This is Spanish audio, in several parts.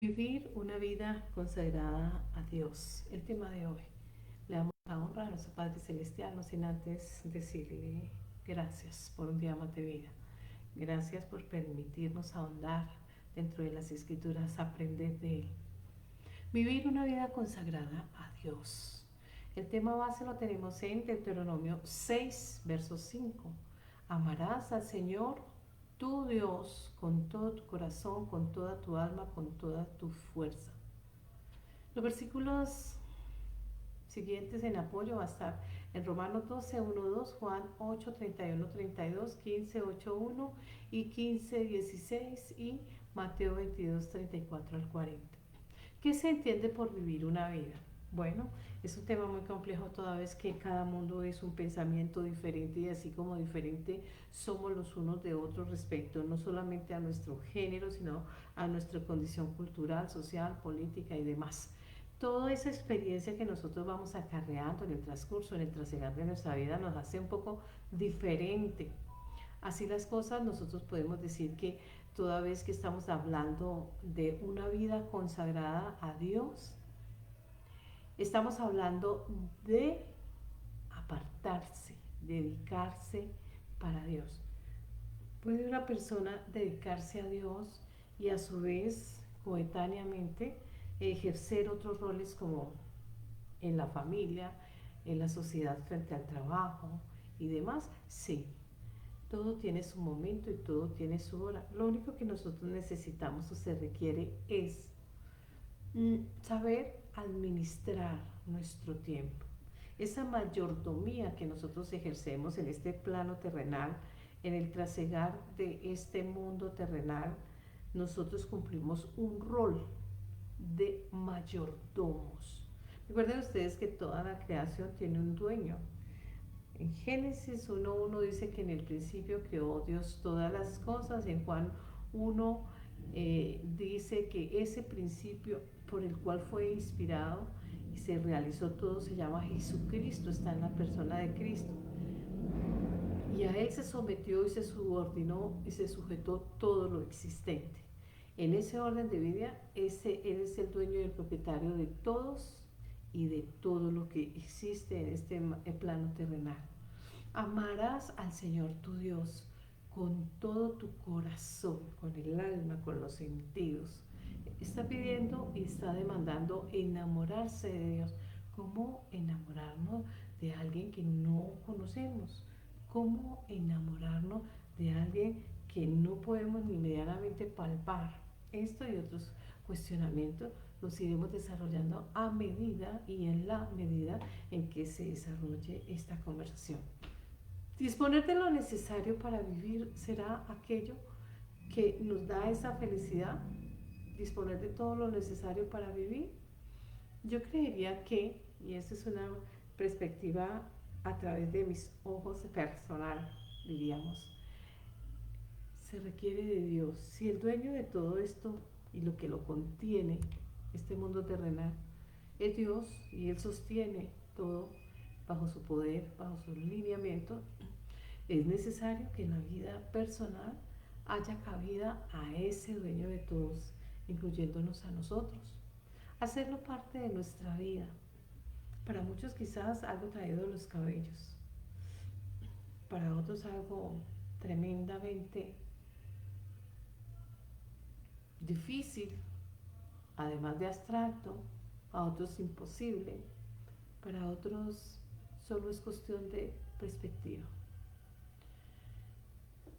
Vivir una vida consagrada a Dios. El tema de hoy. Le damos la honra a nuestro Padre Celestial, no sin antes decirle gracias por un día más de vida. Gracias por permitirnos ahondar dentro de las Escrituras, aprender de Él. Vivir una vida consagrada a Dios. El tema base lo tenemos en Deuteronomio 6, verso 5. Amarás al Señor tu Dios con todo tu corazón, con toda tu alma, con toda tu fuerza. Los versículos siguientes en apoyo va a estar en Romanos 12, 1, 2, Juan 8, 31, 32, 15, 8, 1 y 15, 16 y Mateo 22, 34 al 40. ¿Qué se entiende por vivir una vida? Bueno, es un tema muy complejo toda vez que cada mundo es un pensamiento diferente y así como diferente somos los unos de otros respecto no solamente a nuestro género, sino a nuestra condición cultural, social, política y demás. Toda esa experiencia que nosotros vamos acarreando en el transcurso, en el trasegar de nuestra vida nos hace un poco diferente. Así las cosas, nosotros podemos decir que toda vez que estamos hablando de una vida consagrada a Dios, estamos hablando de apartarse, dedicarse para Dios. ¿Puede una persona dedicarse a Dios y a su vez, coetáneamente, ejercer otros roles como en la familia, en la sociedad frente al trabajo y demás? Sí, todo tiene su momento y todo tiene su hora. Lo único que nosotros necesitamos o se requiere es saber administrar nuestro tiempo. Esa mayordomía que nosotros ejercemos en este plano terrenal, en el trasegar de este mundo terrenal, nosotros cumplimos un rol de mayordomos. Recuerden ustedes que toda la creación tiene un dueño. En Génesis 1.1 dice que en el principio creó Dios todas las cosas. En Juan 1 dice que ese principio por el cual fue inspirado y se realizó todo se llama Jesucristo, está en la persona de Cristo. Y a Él se sometió y se subordinó y se sujetó todo lo existente. En ese orden de vida, Él es el dueño y el propietario de todos y de todo lo que existe en este plano terrenal. Amarás al Señor tu Dios con todo tu corazón, con el alma, con los sentidos. Está pidiendo y está demandando enamorarse de Dios. ¿Cómo enamorarnos de alguien que no conocemos? ¿Cómo enamorarnos de alguien que no podemos ni medianamente palpar? Esto y otros cuestionamientos los iremos desarrollando a medida y en la medida en que se desarrolle esta conversación. Disponer de lo necesario para vivir será aquello que nos da esa felicidad. Disponer de todo lo necesario para vivir. Yo creería que, y esta es una perspectiva a través de mis ojos personal, diríamos, se requiere de Dios. Si el dueño de todo esto y lo que lo contiene, este mundo terrenal, es Dios y Él sostiene todo bajo su poder, bajo su lineamiento, es necesario que en la vida personal haya cabida a ese dueño de todos, incluyéndonos a nosotros. Hacerlo parte de nuestra vida. Para muchos quizás algo traído de los cabellos, para otros algo tremendamente difícil, además de abstracto, a otros imposible, para otros solo es cuestión de perspectiva.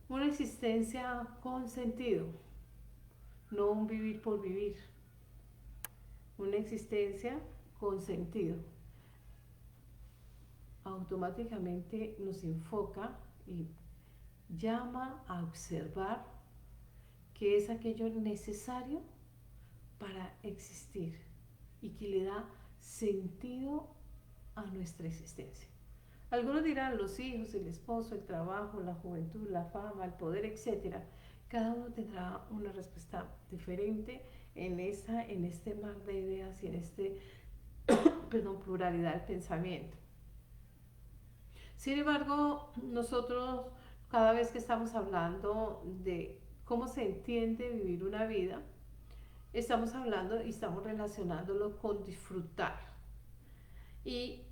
Una existencia con sentido, no un vivir por vivir. Una existencia con sentido. Automáticamente nos enfoca y llama a observar qué es aquello necesario para existir y que le da sentido a nuestra existencia. Algunos dirán los hijos, el esposo, el trabajo, la juventud, la fama, el poder, etcétera. Cada uno tendrá una respuesta diferente en este mar de ideas y en pluralidad del pensamiento. Sin embargo, nosotros cada vez que estamos hablando de cómo se entiende vivir una vida, estamos hablando y estamos relacionándolo con disfrutar. Y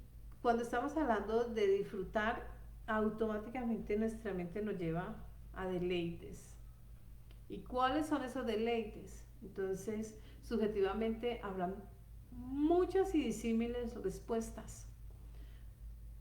cuando estamos hablando de disfrutar, automáticamente nuestra mente nos lleva a deleites. ¿Y cuáles son esos deleites? Entonces, subjetivamente habrán muchas y disímiles respuestas.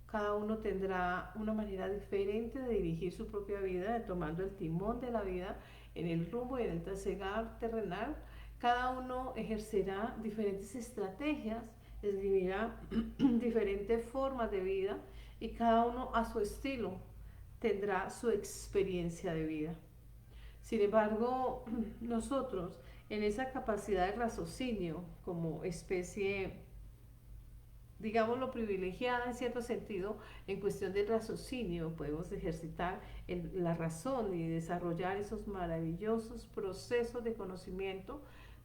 Cada uno tendrá una manera diferente de dirigir su propia vida, de tomando el timón de la vida en el rumbo y en el trasegar terrenal. Cada uno ejercerá diferentes estrategias, escribirá diferentes formas de vida y cada uno a su estilo tendrá su experiencia de vida. Sin embargo, nosotros en esa capacidad de raciocinio como especie, digámoslo, privilegiada en cierto sentido, en cuestión del raciocinio, podemos ejercitar la razón y desarrollar esos maravillosos procesos de conocimiento,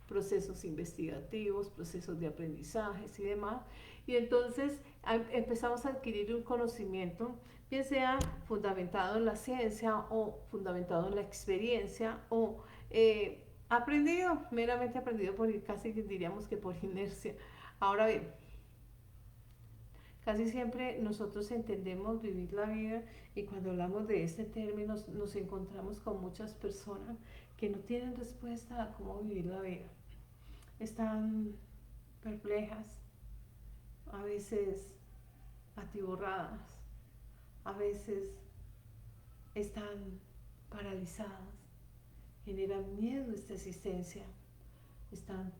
procesos investigativos, procesos de aprendizajes y demás. Y entonces empezamos a adquirir un conocimiento, bien sea fundamentado en la ciencia o fundamentado en la experiencia o aprendido, meramente aprendido por casi diríamos que por inercia. Ahora bien, casi siempre nosotros entendemos vivir la vida y cuando hablamos de este término nos encontramos con muchas personas que no tienen respuesta a cómo vivir la vida. Están perplejas, a veces atiborradas, a veces están paralizadas, generan miedo a esta existencia, están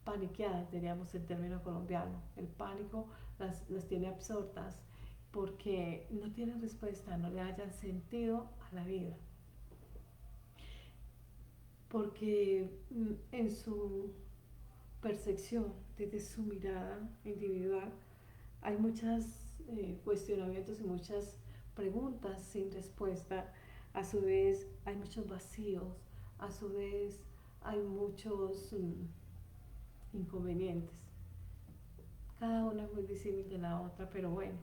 paniqueadas, diríamos en término colombiano. El pánico las tiene absortas porque no tienen respuesta, no le hayan sentido a la vida. Porque en su percepción, desde su mirada individual, hay muchos cuestionamientos y muchas preguntas sin respuesta. A su vez hay muchos vacíos, a su vez hay muchos inconvenientes. Cada una es muy disímil de la otra, pero bueno,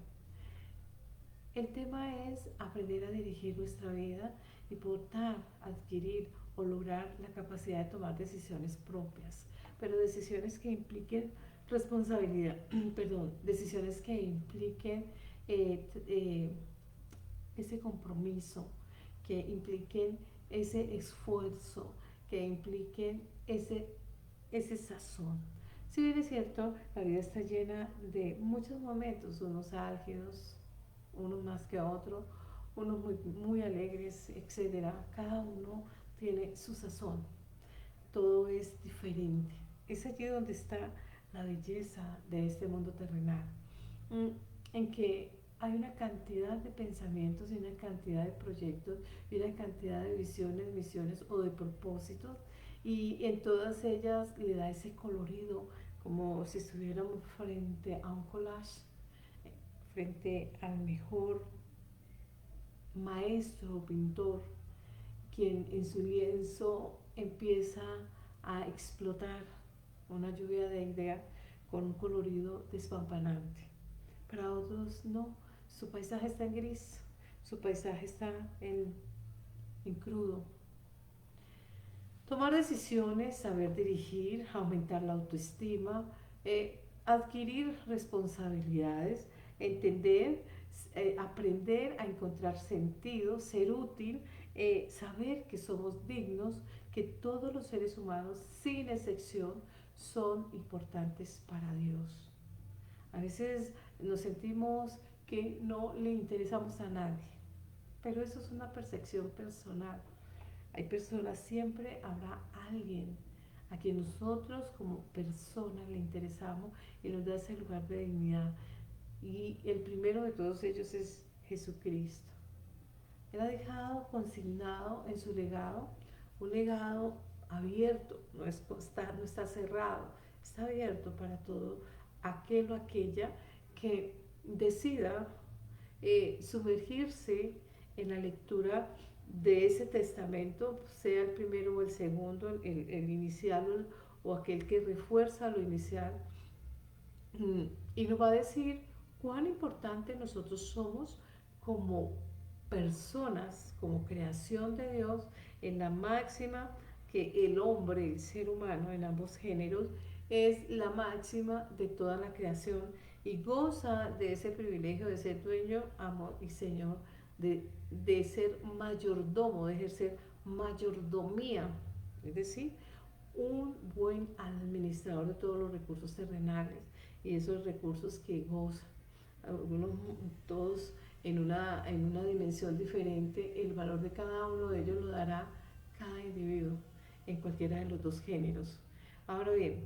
el tema es aprender a dirigir nuestra vida y poder adquirir o lograr la capacidad de tomar decisiones propias, pero decisiones que impliquen responsabilidad, perdón, decisiones que impliquen ese compromiso, que impliquen ese esfuerzo, que impliquen ese sazón. Si bien es cierto, la vida está llena de muchos momentos, unos álgidos, unos más que otros, unos muy alegres, etcétera. Cada uno tiene su sazón, todo es diferente. Es allí donde está la belleza de este mundo terrenal, en que hay una cantidad de pensamientos y una cantidad de proyectos y una cantidad de visiones, misiones o de propósitos, y en todas ellas le da ese colorido como si estuviéramos frente a un collage, frente al mejor maestro o pintor, quien en su lienzo empieza a explotar una lluvia de ideas con un colorido despampanante. Para otros no, su paisaje está en gris, su paisaje está en crudo. Tomar decisiones, saber dirigir, aumentar la autoestima, adquirir responsabilidades, entender, aprender a encontrar sentido, ser útil, saber que somos dignos, que todos los seres humanos, sin excepción, son importantes para Dios. A veces nos sentimos que no le interesamos a nadie, pero eso es una percepción personal. Hay personas, siempre habrá alguien a quien nosotros como personas le interesamos y nos da ese lugar de dignidad. Y el primero de todos ellos es Jesucristo. Él ha dejado consignado en su legado un legado abierto, no está cerrado, está abierto para todo aquel o aquella que decida sumergirse en la lectura de ese testamento, sea el primero o el segundo, el inicial o aquel que refuerza lo inicial, y nos va a decir cuán importante nosotros somos como personas, como creación de Dios, en la máxima que el hombre, el ser humano en ambos géneros, es la máxima de toda la creación y goza de ese privilegio de ser dueño, amo y señor, de ser mayordomo, de ejercer mayordomía, es decir, un buen administrador de todos los recursos terrenales y esos recursos que goza. Algunos, todos en una dimensión diferente, el valor de cada uno de ellos lo dará cada individuo en cualquiera de los dos géneros. Ahora bien,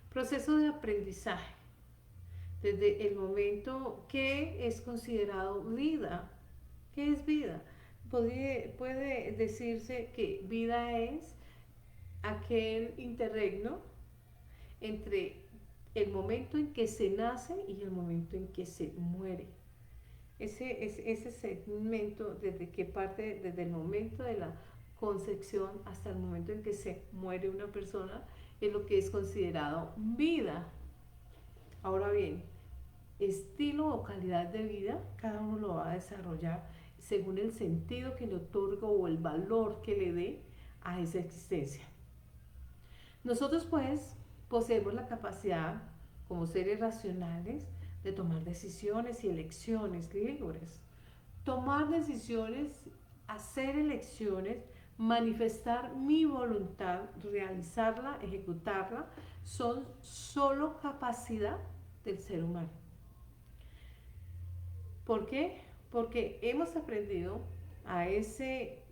proceso de aprendizaje. Desde el momento que es considerado vida. ¿Qué es vida? Puede decirse que vida es aquel interregno entre el momento en que se nace y el momento en que se muere. Ese segmento desde que parte desde el momento de la concepción hasta el momento en que se muere una persona es lo que es considerado vida. Ahora bien, estilo o calidad de vida, cada uno lo va a desarrollar según el sentido que le otorga o el valor que le dé a esa existencia. Nosotros pues poseemos la capacidad como seres racionales de tomar decisiones y elecciones libres. Tomar decisiones, hacer elecciones, manifestar mi voluntad, realizarla, ejecutarla, son solo capacidad del ser humano. ¿Por qué? Porque hemos aprendido a ese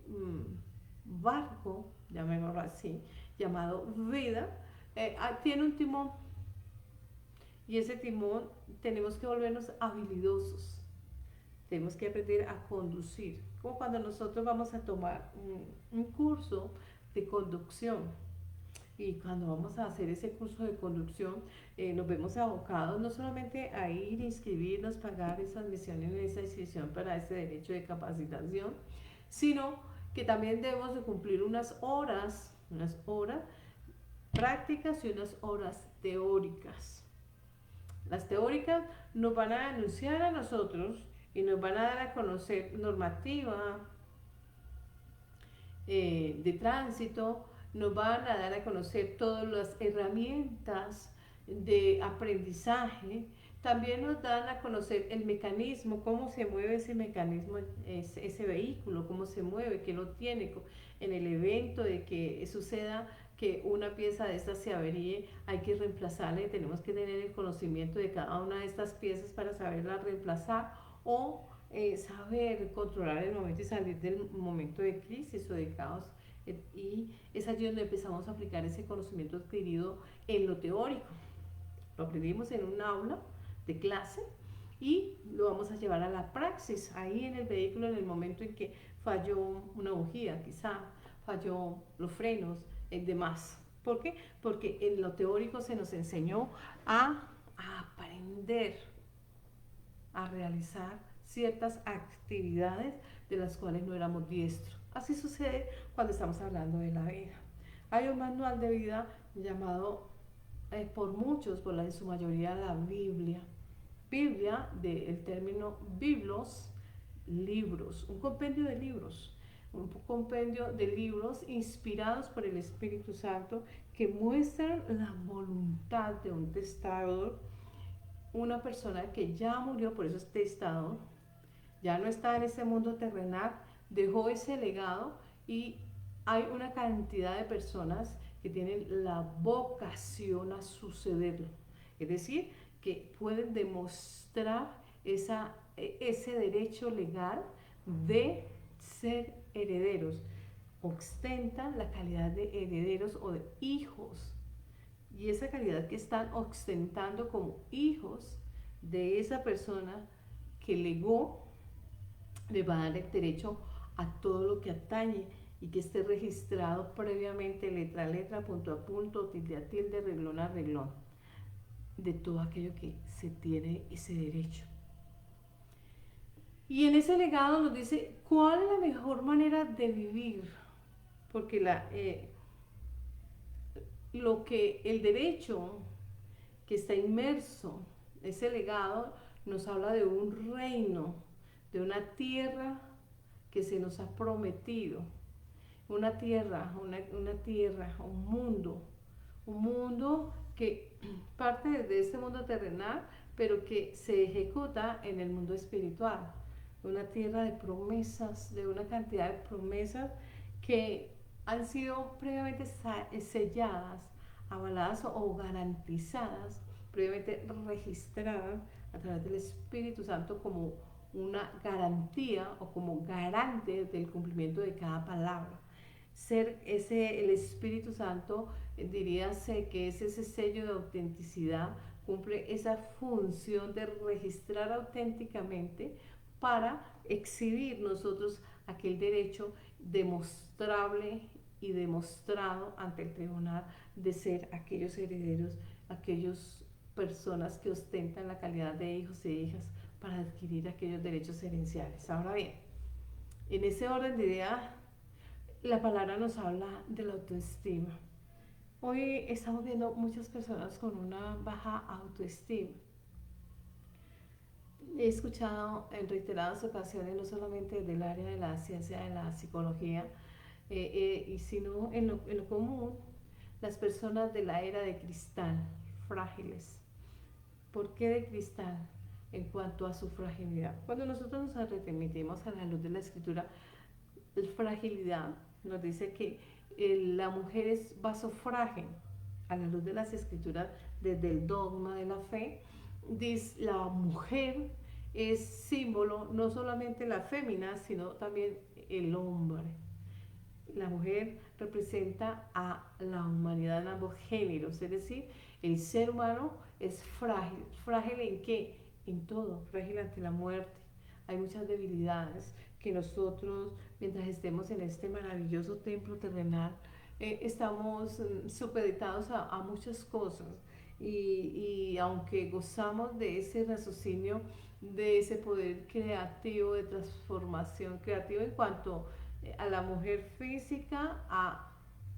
barco, llamémoslo así, llamado vida, tiene un timón y ese timón tenemos que volvernos habilidosos, tenemos que aprender a conducir, como cuando nosotros vamos a tomar un curso de conducción. Y cuando vamos a hacer ese curso de conducción, nos vemos abocados no solamente a ir, inscribirnos, pagar esa admisión en esa inscripción para ese derecho de capacitación, sino que también debemos de cumplir unas horas prácticas y unas horas teóricas. Las teóricas nos van a anunciar a nosotros y nos van a dar a conocer normativa de tránsito, nos van a dar a conocer todas las herramientas de aprendizaje, también nos dan a conocer el mecanismo, cómo se mueve ese mecanismo, ese vehículo, cómo se mueve, qué lo tiene en el evento de que suceda que una pieza de estas se averíe, hay que reemplazarla y tenemos que tener el conocimiento de cada una de estas piezas para saberla reemplazar o saber controlar el momento y salir del momento de crisis o de caos. Y es allí donde empezamos a aplicar ese conocimiento adquirido en lo teórico. Lo aprendimos en un aula de clase y lo vamos a llevar a la praxis, ahí en el vehículo, en el momento en que falló una bujía, quizá falló los frenos, el demás. ¿Por qué? Porque en lo teórico se nos enseñó a aprender a realizar ciertas actividades de las cuales no éramos diestros. Así sucede cuando estamos hablando de la vida. Hay un manual de vida llamado por muchos, en su mayoría, la Biblia. Biblia, del término biblos, libros, un compendio de libros. Un compendio de libros inspirados por el Espíritu Santo que muestran la voluntad de un testador, una persona que ya murió, por eso es testador, ya no está en este mundo terrenal, dejó ese legado y hay una cantidad de personas que tienen la vocación a sucederlo. Es decir, que pueden demostrar ese derecho legal de ser herederos. Ostentan la calidad de herederos o de hijos. Y esa calidad que están ostentando como hijos de esa persona que legó, le va a dar el derecho a todo lo que atañe y que esté registrado previamente, letra a letra, punto a punto, tilde a tilde, reglón a reglón, de todo aquello que se tiene ese derecho. Y en ese legado nos dice cuál es la mejor manera de vivir, porque el derecho que está inmerso, ese legado nos habla de un reino, de una tierra que se nos ha prometido. una tierra, un mundo que parte de este mundo terrenal, pero que se ejecuta en el mundo espiritual. Una tierra de promesas, de una cantidad de promesas que han sido previamente selladas, avaladas o garantizadas, previamente registradas a través del Espíritu Santo como una garantía o como garante del cumplimiento de cada palabra. Ser el Espíritu Santo, diríase que es ese sello de autenticidad, cumple esa función de registrar auténticamente para exhibir nosotros aquel derecho demostrable y demostrado ante el tribunal de ser aquellos herederos, aquellas personas que ostentan la calidad de hijos e hijas para adquirir aquellos derechos herenciales. Ahora bien, en ese orden de ideas, la palabra nos habla de la autoestima. Hoy estamos viendo muchas personas con una baja autoestima. He escuchado en reiteradas ocasiones, no solamente del área de la ciencia de la psicología, y sino en lo común, las personas de la era de cristal, frágiles. ¿Por qué de cristal? En cuanto a su fragilidad. Cuando nosotros nos remitimos a la luz de la escritura, la fragilidad nos dice que la mujer es vaso frágil. A la luz de las escrituras, desde el dogma de la fe, dice la mujer es símbolo no solamente la fémina, sino también el hombre. La mujer representa a la humanidad en ambos géneros, es decir, el ser humano es frágil. ¿Frágil en qué? En todo, frágil ante la muerte. Hay muchas debilidades que nosotros, mientras estemos en este maravilloso templo terrenal, estamos supeditados a muchas cosas. Y aunque gozamos de ese raciocinio, de ese poder creativo, de transformación creativa en cuanto a la mujer física a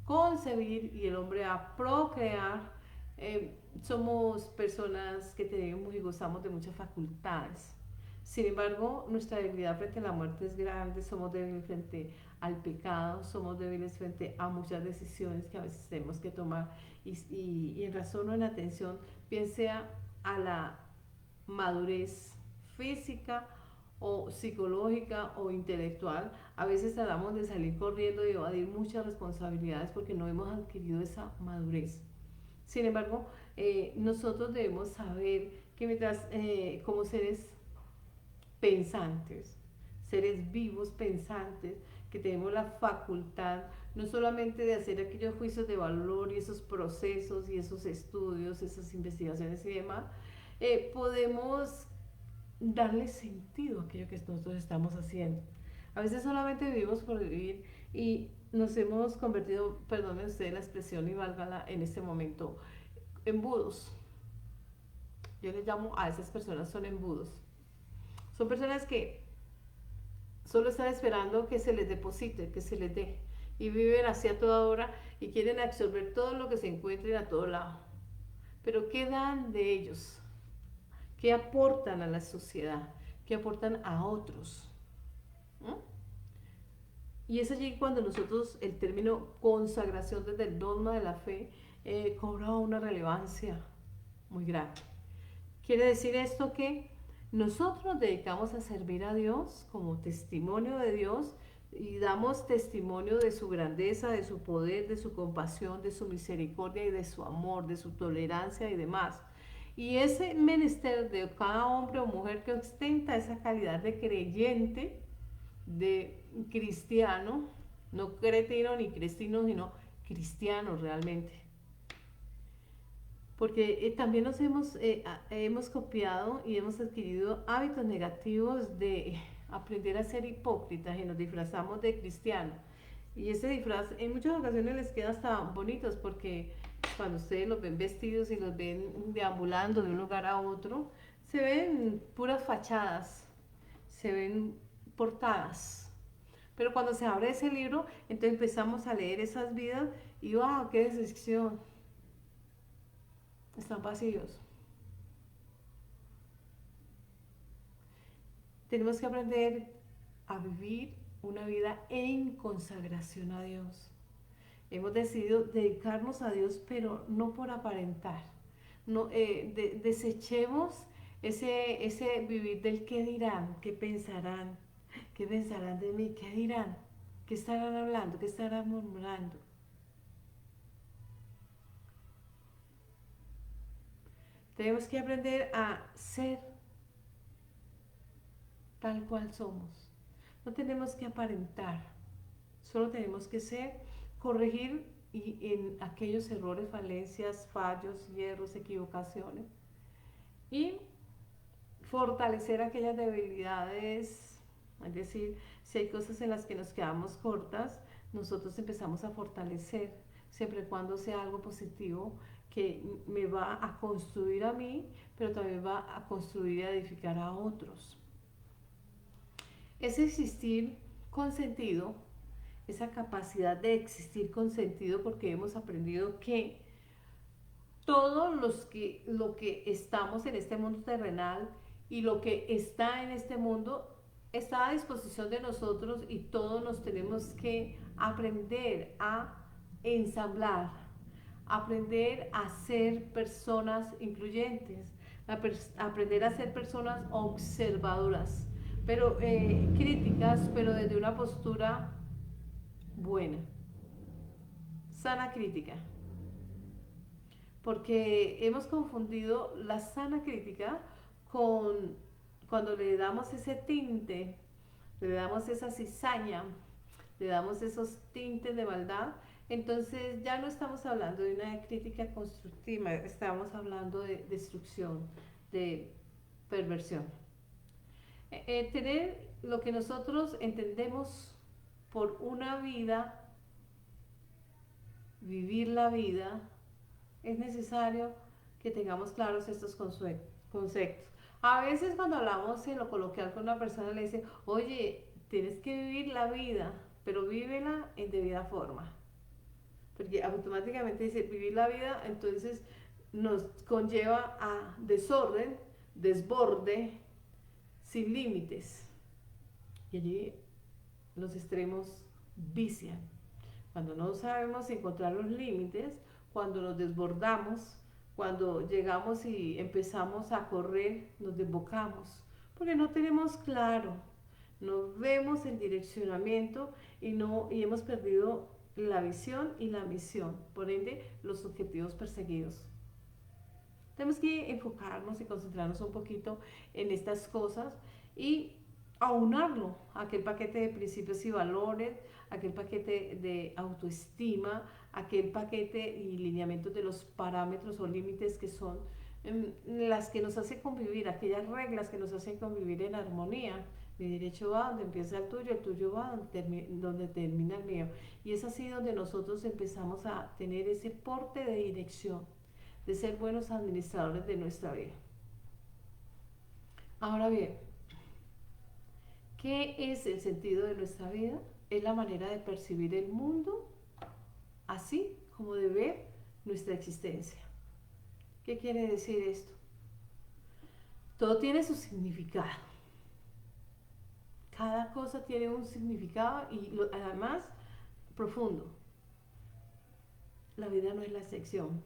concebir y el hombre a procrear, somos personas que tenemos y gozamos de muchas facultades. Sin embargo, nuestra debilidad frente a la muerte es grande, somos débiles frente al pecado, somos débiles frente a muchas decisiones que a veces tenemos que tomar y en razón o en atención, bien sea a la madurez física o psicológica o intelectual, a veces tratamos de salir corriendo y evadir muchas responsabilidades porque no hemos adquirido esa madurez. Sin embargo, nosotros debemos saber que mientras como seres pensantes, seres vivos pensantes, que tenemos la facultad no solamente de hacer aquellos juicios de valor y esos procesos y esos estudios, esas investigaciones y demás, podemos darle sentido a aquello que nosotros estamos haciendo. A veces solamente vivimos por vivir y nos hemos convertido, perdone usted la expresión y válgala en este momento, embudos. Yo les llamo a esas personas, son embudos. Son personas que solo están esperando que se les deposite, que se les dé. Y viven así a toda hora y quieren absorber todo lo que se encuentren a todo lado. Pero ¿qué dan de ellos? ¿Qué aportan a la sociedad? ¿Qué aportan a otros? ¿Mm? Y es allí cuando nosotros el término consagración desde el dogma de la fe cobra una relevancia muy grande. Quiere decir esto que nosotros nos dedicamos a servir a Dios como testimonio de Dios y damos testimonio de su grandeza, de su poder, de su compasión, de su misericordia y de su amor, de su tolerancia y demás. Y ese menester de cada hombre o mujer que ostenta esa calidad de creyente, de cristiano, no cretino ni cristino, sino cristiano realmente. Porque también hemos copiado y hemos adquirido hábitos negativos de aprender a ser hipócritas y nos disfrazamos de cristiano. Y ese disfraz en muchas ocasiones les queda hasta bonitos porque cuando ustedes los ven vestidos y los ven deambulando de un lugar a otro, se ven puras fachadas, se ven portadas. Pero cuando se abre ese libro, entonces empezamos a leer esas vidas y ¡wow! ¡Qué decepción! Están vacíos. Tenemos que aprender a vivir una vida en consagración a Dios. Hemos decidido dedicarnos a Dios, pero no por aparentar. No, desechemos ese vivir del qué dirán, qué pensarán de mí, qué dirán, qué estarán hablando, qué estarán murmurando. Tenemos que aprender a ser tal cual somos. No tenemos que aparentar, solo tenemos que ser, corregir y en aquellos errores, falencias, fallos, hierros, equivocaciones y fortalecer aquellas debilidades. Es decir, si hay cosas en las que nos quedamos cortas, nosotros empezamos a fortalecer, siempre y cuando sea algo positivo que me va a construir a mí, pero también va a construir y a edificar a otros. Es existir con sentido, esa capacidad de existir con sentido, porque hemos aprendido que todos lo que estamos en este mundo terrenal y lo que está en este mundo está a disposición de nosotros, y todos nos tenemos que aprender a ensamblar, aprender a ser personas incluyentes, aprender a ser personas observadoras, pero críticas, pero desde una postura buena, sana crítica, porque hemos confundido la sana crítica con cuando le damos ese tinte, le damos esa cizaña, le damos esos tintes de maldad. Entonces ya no estamos hablando de una crítica constructiva, estamos hablando de destrucción, de perversión. Tener lo que nosotros entendemos por una vida, vivir la vida, es necesario que tengamos claros estos conceptos. A veces cuando hablamos en lo coloquial con una persona le dice, oye, tienes que vivir la vida, pero vívela en debida forma. Porque automáticamente dice vivir la vida, entonces nos conlleva a desorden, desborde, sin límites. Y allí los extremos vician. Cuando no sabemos encontrar los límites, cuando nos desbordamos, cuando llegamos y empezamos a correr, nos desbocamos, porque no tenemos claro, no vemos el direccionamiento y hemos perdido la visión y la misión, por ende los objetivos perseguidos. Tenemos que enfocarnos y concentrarnos un poquito en estas cosas y aunarlo a aquel paquete de principios y valores, aquel paquete de autoestima, aquel paquete y lineamientos de los parámetros o límites que son las que nos hacen convivir, aquellas reglas que nos hacen convivir en armonía. Mi derecho va donde empieza el tuyo va donde termina el mío. Y es así donde nosotros empezamos a tener ese porte de dirección, de ser buenos administradores de nuestra vida. Ahora bien, ¿qué es el sentido de nuestra vida? Es la manera de percibir el mundo, así como de ver nuestra existencia. ¿Qué quiere decir esto? Todo tiene su significado. Cada cosa tiene un significado y además profundo. La vida no es la excepción.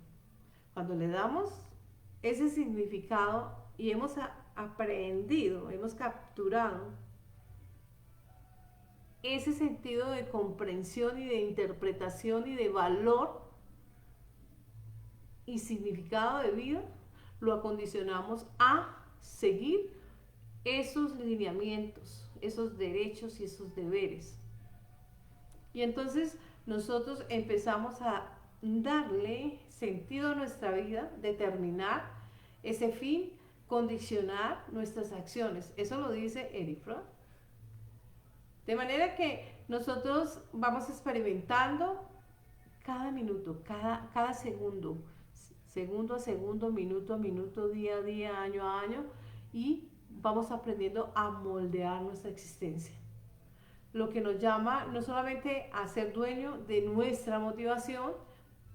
Cuando le damos ese significado y hemos aprendido, hemos capturado ese sentido de comprensión y de interpretación y de valor y significado de vida, lo acondicionamos a seguir esos lineamientos, esos derechos y esos deberes. Y entonces nosotros empezamos a darle sentido a nuestra vida, determinar ese fin, condicionar nuestras acciones. Eso lo dice Erich Fromm. De manera que nosotros vamos experimentando cada minuto, cada segundo, segundo a segundo, minuto a minuto, día a día, año a año, y vamos aprendiendo a moldear nuestra existencia. Lo que nos llama no solamente a ser dueño de nuestra motivación,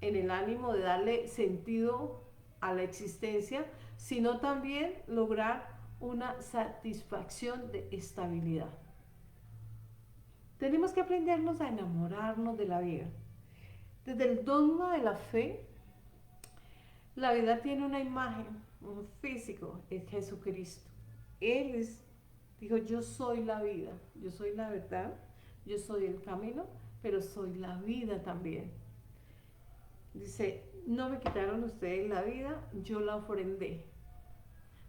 en el ánimo de darle sentido a la existencia, sino también lograr una satisfacción de estabilidad. Tenemos que aprendernos a enamorarnos de la vida. Desde el dogma de la fe, la vida tiene una imagen, un físico, es Jesucristo. Dijo, yo soy la vida, yo soy la verdad, yo soy el camino, pero soy la vida también. Dice, no me quitaron ustedes la vida, yo la ofrendé,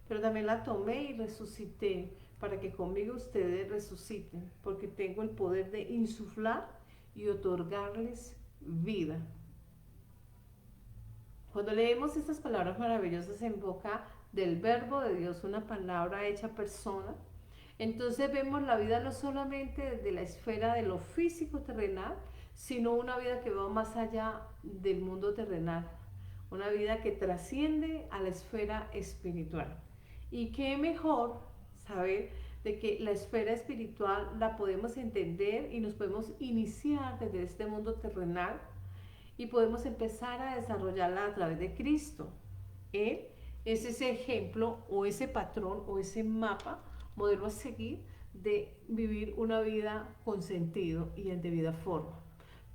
pero también la tomé y resucité para que conmigo ustedes resuciten, porque tengo el poder de insuflar y otorgarles vida. Cuando leemos estas palabras maravillosas en boca del Verbo de Dios, una palabra hecha persona, entonces vemos la vida no solamente desde la esfera de lo físico terrenal, sino una vida que va más allá del mundo terrenal, una vida que trasciende a la esfera espiritual. Y qué mejor saber de que la esfera espiritual la podemos entender y nos podemos iniciar desde este mundo terrenal y podemos empezar a desarrollarla a través de Cristo. Él es ese ejemplo o ese patrón o ese mapa, modelo a seguir de vivir una vida con sentido y en debida forma.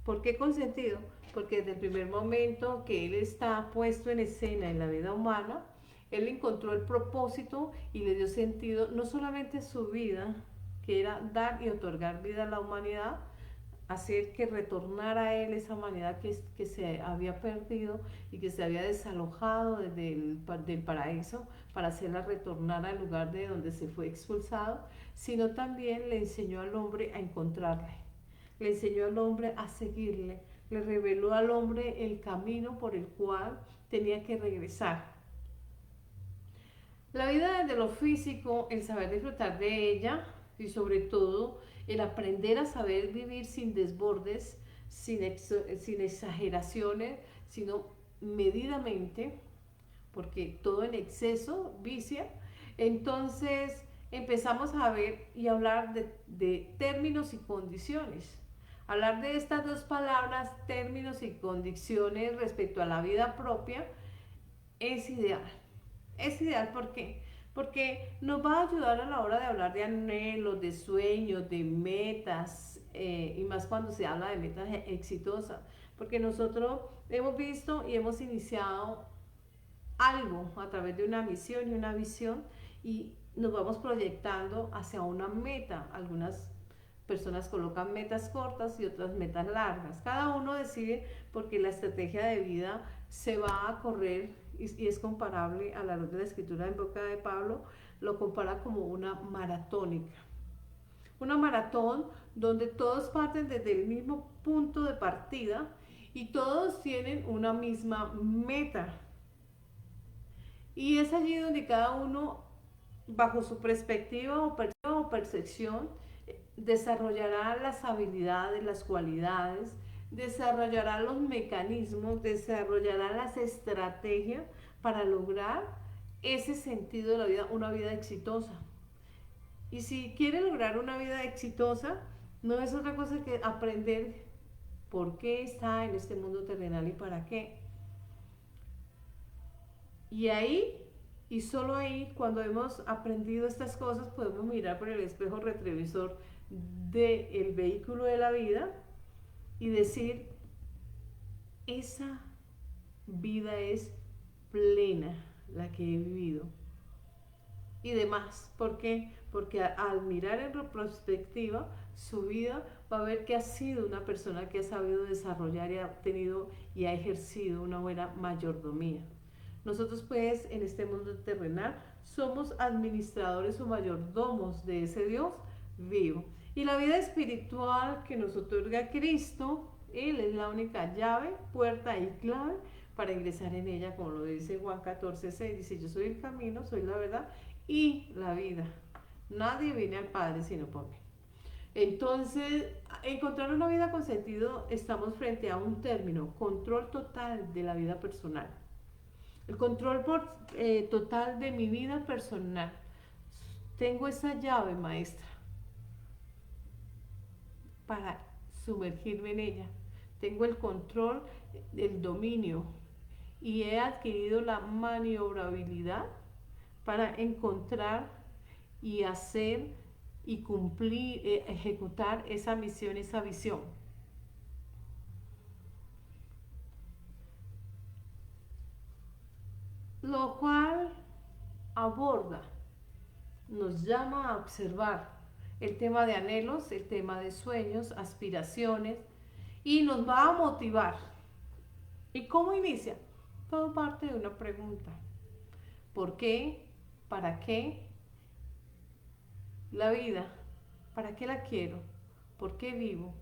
¿Por qué con sentido? Porque desde el primer momento que Él está puesto en escena en la vida humana, Él encontró el propósito y le dio sentido no solamente a su vida, que era dar y otorgar vida a la humanidad, hacer que retornara a Él esa humanidad que se había perdido y que se había desalojado del paraíso para hacerla retornar al lugar de donde se fue expulsado, sino también le enseñó al hombre a encontrarle, le enseñó al hombre a seguirle, le reveló al hombre el camino por el cual tenía que regresar. La vida desde lo físico, el saber disfrutar de ella y sobre todo el aprender a saber vivir sin desbordes, sin exageraciones, sino medidamente, porque todo en exceso vicia. Entonces empezamos a ver y hablar de términos y condiciones. Hablar de estas dos palabras, términos y condiciones respecto a la vida propia, es ideal. Es ideal, ¿por qué? Porque nos va a ayudar a la hora de hablar de anhelos, de sueños, de metas, y más cuando se habla de metas exitosas. Porque nosotros hemos visto y hemos iniciado algo a través de una misión y una visión y nos vamos proyectando hacia una meta. Algunas personas colocan metas cortas y otras metas largas. Cada uno decide porque la estrategia de vida se va a correr y es comparable a la luz de la escritura en boca de Pablo, lo compara como una maratónica. Una maratón donde todos parten desde el mismo punto de partida y todos tienen una misma meta. Y es allí donde cada uno, bajo su perspectiva o percepción, desarrollará las habilidades, las cualidades, desarrollará los mecanismos, desarrollará las estrategias para lograr ese sentido de la vida, una vida exitosa. Y si quiere lograr una vida exitosa, no es otra cosa que aprender por qué está en este mundo terrenal y para qué. Y ahí, y solo ahí, cuando hemos aprendido estas cosas, podemos mirar por el espejo retrovisor del vehículo de la vida y decir, esa vida es plena la que he vivido. Y demás, ¿por qué? Porque al mirar en retrospectiva su vida, va a ver que ha sido una persona que ha sabido desarrollar y ha tenido y ha ejercido una buena mayordomía. Nosotros pues en este mundo terrenal somos administradores o mayordomos de ese Dios vivo. Y la vida espiritual que nos otorga Cristo, Él es la única llave, puerta y clave para ingresar en ella, como lo dice Juan 14:6, dice, yo soy el camino, soy la verdad y la vida. Nadie viene al Padre sino por mí. Entonces, encontrar una vida con sentido, estamos frente a un término, control total de la vida personal. El control total de mi vida personal. Tengo esa llave maestra para sumergirme en ella. Tengo el control, el dominio y he adquirido la maniobrabilidad para encontrar y hacer y cumplir, ejecutar esa misión, esa visión. Lo cual aborda, nos llama a observar el tema de anhelos, el tema de sueños, aspiraciones, y nos va a motivar. ¿Y cómo inicia? Todo parte de una pregunta. ¿Por qué? ¿Para qué? La vida, ¿para qué la quiero? ¿Por qué vivo?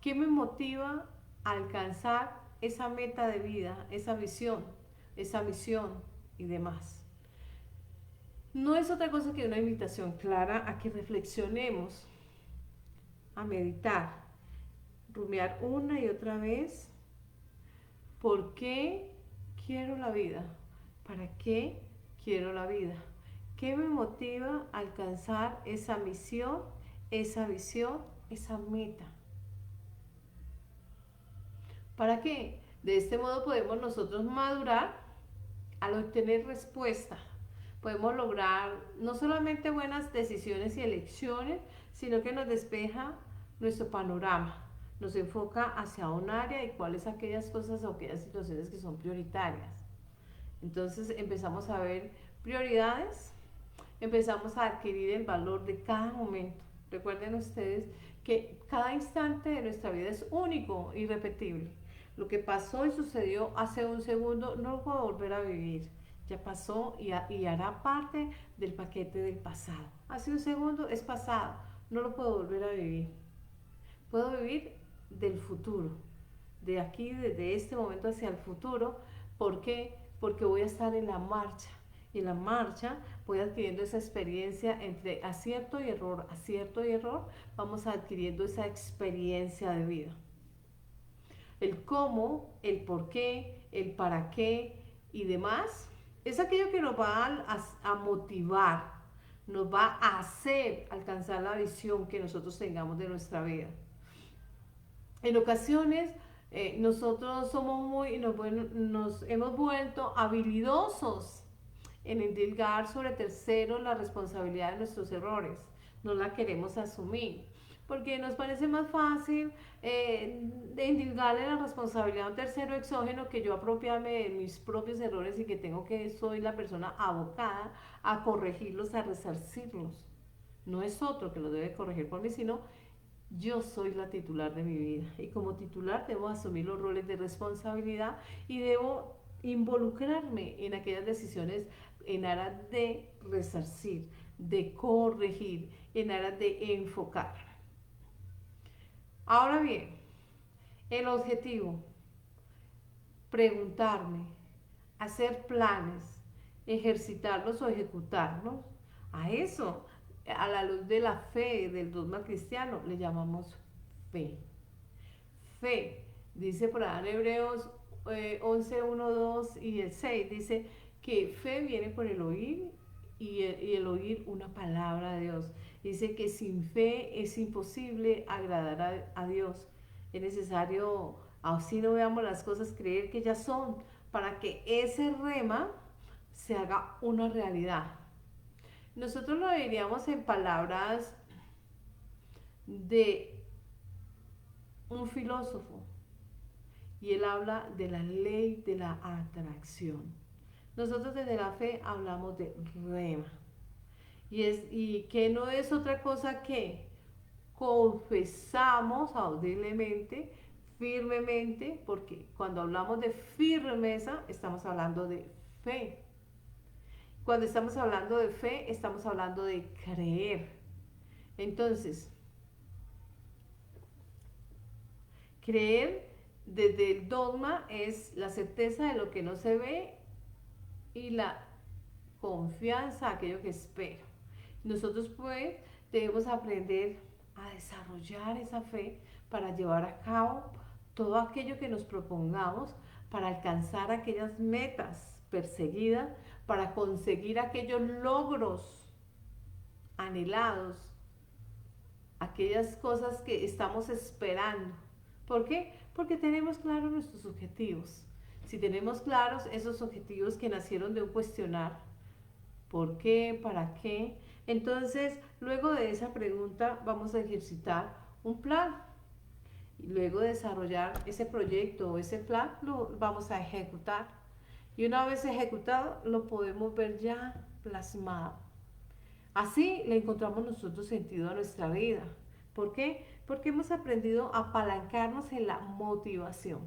¿Qué me motiva a alcanzar esa meta de vida, esa visión, esa misión y demás? No es otra cosa que una invitación clara a que reflexionemos, a meditar, rumiar una y otra vez por qué quiero la vida, para qué quiero la vida, qué me motiva a alcanzar esa misión, esa visión, esa meta. ¿Para qué? De este modo podemos nosotros madurar al obtener respuesta. Podemos lograr no solamente buenas decisiones y elecciones, sino que nos despeja nuestro panorama, nos enfoca hacia un área y cuáles aquellas cosas o aquellas situaciones que son prioritarias. Entonces empezamos a ver prioridades, empezamos a adquirir el valor de cada momento. Recuerden ustedes que cada instante de nuestra vida es único, irrepetible. Lo que pasó y sucedió hace un segundo no lo puedo volver a vivir. Ya pasó y hará parte del paquete del pasado. Hace un segundo es pasado, no lo puedo volver a vivir. Puedo vivir del futuro, de aquí, desde este momento hacia el futuro. ¿Por qué? Porque voy a estar en la marcha. Y en la marcha voy adquiriendo esa experiencia entre acierto y error, vamos adquiriendo esa experiencia de vida. El cómo, el por qué, el para qué y demás, es aquello que nos va a motivar, nos va a hacer alcanzar la visión que nosotros tengamos de nuestra vida. En ocasiones nosotros somos nos hemos vuelto habilidosos en endilgar sobre terceros la responsabilidad de nuestros errores. No la queremos asumir porque nos parece más fácil endilgarle la responsabilidad a un tercero exógeno que yo apropiarme de mis propios errores y que soy la persona abocada a corregirlos, a resarcirlos. No es otro que lo debe corregir por mí, sino yo soy la titular de mi vida y como titular debo asumir los roles de responsabilidad y debo involucrarme en aquellas decisiones en aras de resarcir, de corregir, en aras de enfocar. Ahora bien, el objetivo, preguntarme, hacer planes, ejercitarlos o ejecutarlos, a eso, a la luz de la fe, del dogma cristiano, le llamamos fe. Fe, dice por ahí en Hebreos 11, 1, 2 y el 6, dice que fe viene por el oír y el oír una palabra de Dios. Dice que sin fe es imposible agradar a Dios. Es necesario, así no veamos las cosas, creer que ya son, para que ese rema se haga una realidad. Nosotros lo diríamos en palabras de un filósofo, y él habla de la ley de la atracción. Nosotros desde la fe hablamos de rema, y que no es otra cosa que confesamos audiblemente, firmemente, porque cuando hablamos de firmeza estamos hablando de fe. Cuando estamos hablando de fe estamos hablando de creer. Entonces, creer desde el dogma es la certeza de lo que no se ve y la confianza en aquello que espero. Nosotros pues debemos aprender a desarrollar esa fe para llevar a cabo todo aquello que nos propongamos, para alcanzar aquellas metas perseguidas, para conseguir aquellos logros anhelados, aquellas cosas que estamos esperando. ¿Por qué? Porque tenemos claros nuestros objetivos. Si tenemos claros esos objetivos que nacieron de un cuestionar, ¿por qué? ¿Para qué? Entonces, luego de esa pregunta vamos a ejercitar un plan. Y luego de desarrollar ese proyecto o ese plan, lo vamos a ejecutar. Y una vez ejecutado, lo podemos ver ya plasmado. Así le encontramos nosotros sentido a nuestra vida. ¿Por qué? Porque hemos aprendido a apalancarnos en la motivación,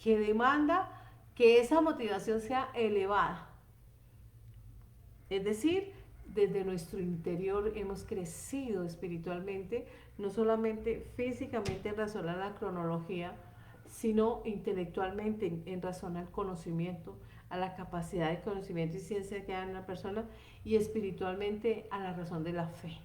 que demanda que esa motivación sea elevada. Es decir, desde nuestro interior hemos crecido espiritualmente, no solamente físicamente en razonar la cronología, sino intelectualmente en razonar el conocimiento, a la capacidad de conocimiento y ciencia que hay en una persona, y espiritualmente a la razón de la fe.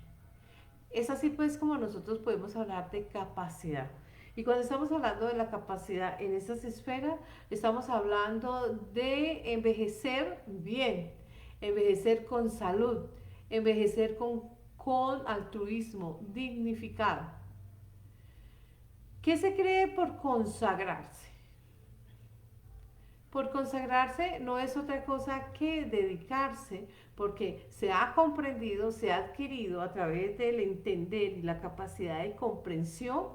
Es así pues como nosotros podemos hablar de capacidad. Y cuando estamos hablando de la capacidad en esas esferas, estamos hablando de envejecer bien, envejecer con salud, envejecer con altruismo, dignificado. ¿Qué se cree por consagrarse? Por consagrarse no es otra cosa que dedicarse, porque se ha comprendido, se ha adquirido a través del entender y la capacidad de comprensión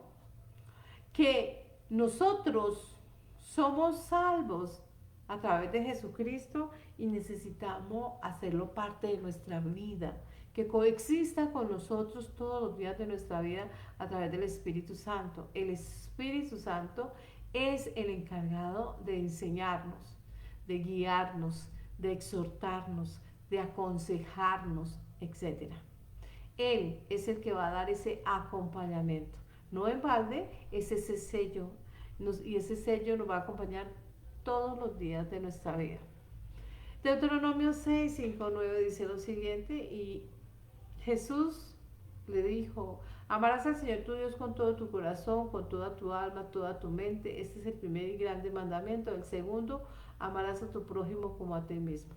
que nosotros somos salvos a través de Jesucristo y necesitamos hacerlo parte de nuestra vida, que coexista con nosotros todos los días de nuestra vida a través del Espíritu Santo. El Espíritu Santo es el encargado de enseñarnos, de guiarnos, de exhortarnos, de aconsejarnos, etc. Él es el que va a dar ese acompañamiento. No en balde es ese sello, y ese sello nos va a acompañar todos los días de nuestra vida. Deuteronomio 6, 5, 9 dice lo siguiente: y Jesús le dijo: amarás al Señor tu Dios con todo tu corazón, con toda tu alma, toda tu mente. Este es el primer y grande mandamiento. El segundo, amarás a tu prójimo como a ti mismo.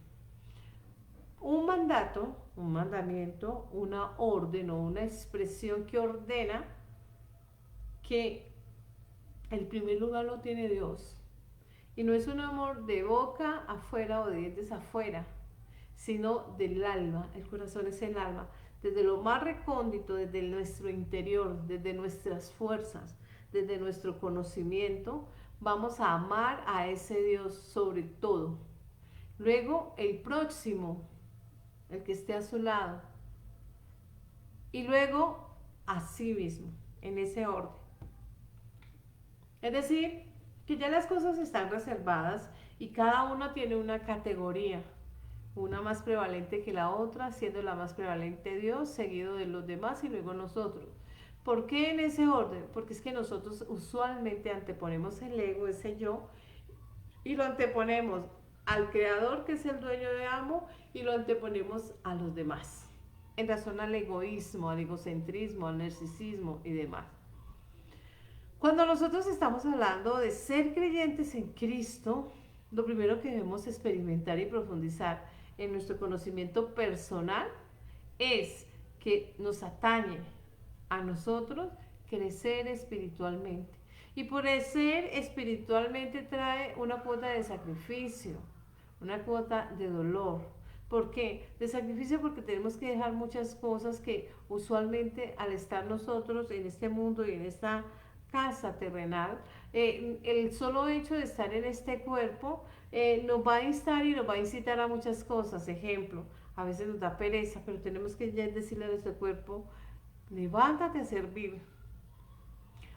Un mandato, un mandamiento, una orden o una expresión que ordena que el primer lugar lo tiene Dios. Y no es un amor de boca afuera o de dientes afuera, sino del alma. El corazón es el alma. Desde lo más recóndito, desde nuestro interior, desde nuestras fuerzas, desde nuestro conocimiento, vamos a amar a ese Dios sobre todo. Luego, el próximo, el que esté a su lado. Y luego, a sí mismo, en ese orden. Es decir, que ya las cosas están reservadas y cada una tiene una categoría, una más prevalente que la otra, siendo la más prevalente Dios, seguido de los demás y luego nosotros. ¿Por qué en ese orden? Porque es que nosotros usualmente anteponemos el ego, ese yo, y lo anteponemos al creador, que es el dueño de amo, y lo anteponemos a los demás, en razón al egoísmo, al egocentrismo, al narcisismo y demás. Cuando nosotros estamos hablando de ser creyentes en Cristo, lo primero que debemos experimentar y profundizar en nuestro conocimiento personal es que nos atañe a nosotros crecer espiritualmente. Y por crecer espiritualmente trae una cuota de sacrificio, una cuota de dolor. ¿Por qué? De sacrificio porque tenemos que dejar muchas cosas que usualmente al estar nosotros en este mundo y en esta casa terrenal, el solo hecho de estar en este cuerpo nos va a instar y nos va a incitar a muchas cosas. Ejemplo, a veces nos da pereza, pero tenemos que ya decirle a nuestro cuerpo: levántate a servir.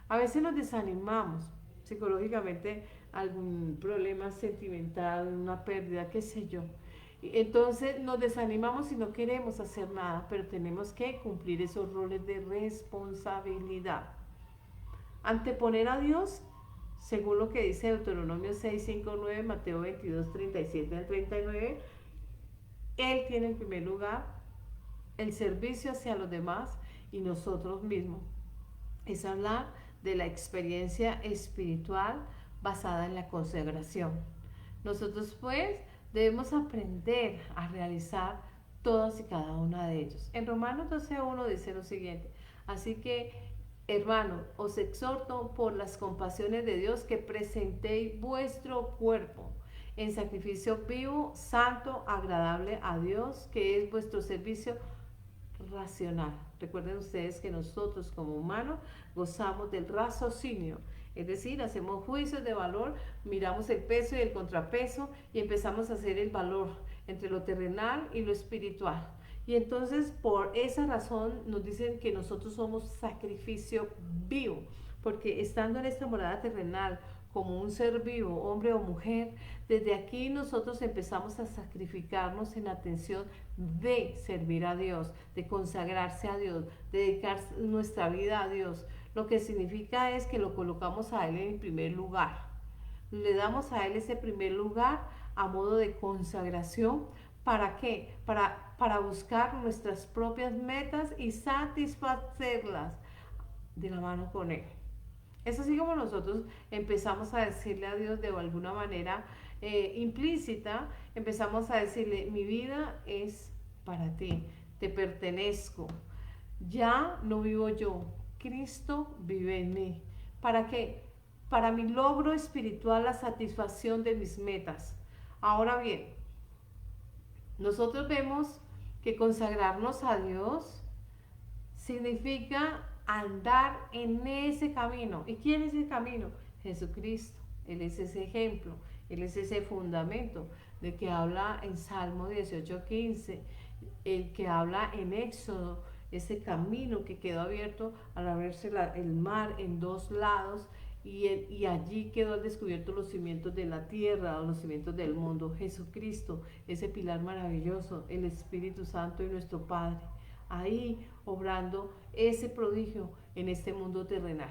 A veces nos desanimamos psicológicamente, algún problema sentimental, una pérdida, qué sé yo. Entonces nos desanimamos y no queremos hacer nada, pero tenemos que cumplir esos roles de responsabilidad. Anteponer a Dios, según lo que dice Deuteronomio 6, 5, 9, Mateo 22, 37 al 39, Él tiene en primer lugar el servicio hacia los demás y nosotros mismos. Es hablar de la experiencia espiritual basada en la consagración. Nosotros pues debemos aprender a realizar todas y cada una de ellos. En Romanos 12:1 dice lo siguiente: así que, hermano, os exhorto por las compasiones de Dios que presentéis vuestro cuerpo en sacrificio vivo, santo, agradable a Dios, que es vuestro servicio racional. Recuerden ustedes que nosotros como humanos gozamos del raciocinio, es decir, hacemos juicios de valor, miramos el peso y el contrapeso y empezamos a hacer el valor entre lo terrenal y lo espiritual. Y entonces por esa razón nos dicen que nosotros somos sacrificio vivo, porque estando en esta morada terrenal como un ser vivo, hombre o mujer, desde aquí nosotros empezamos a sacrificarnos en atención de servir a Dios, de consagrarse a Dios, de dedicar nuestra vida a Dios. Lo que significa es que lo colocamos a Él en el primer lugar. Le damos a Él ese primer lugar a modo de consagración. ¿Para qué? Para buscar nuestras propias metas y satisfacerlas de la mano con Él. Es así como nosotros empezamos a decirle a Dios de alguna manera implícita, empezamos a decirle, mi vida es para ti, te pertenezco, ya no vivo yo, Cristo vive en mí. ¿Para qué? Para mi logro espiritual, la satisfacción de mis metas. Ahora bien, nosotros vemos que consagrarnos a Dios significa andar en ese camino. ¿Y quién es el camino? Jesucristo. Él es ese ejemplo, Él es ese fundamento de que habla en Salmo 18:15, el que habla en Éxodo, ese camino que quedó abierto al abrirse el mar en dos lados y allí quedó al descubierto los cimientos de la tierra, los cimientos del mundo. Jesucristo, ese pilar maravilloso, el Espíritu Santo y nuestro Padre, ahí obrando ese prodigio en este mundo terrenal.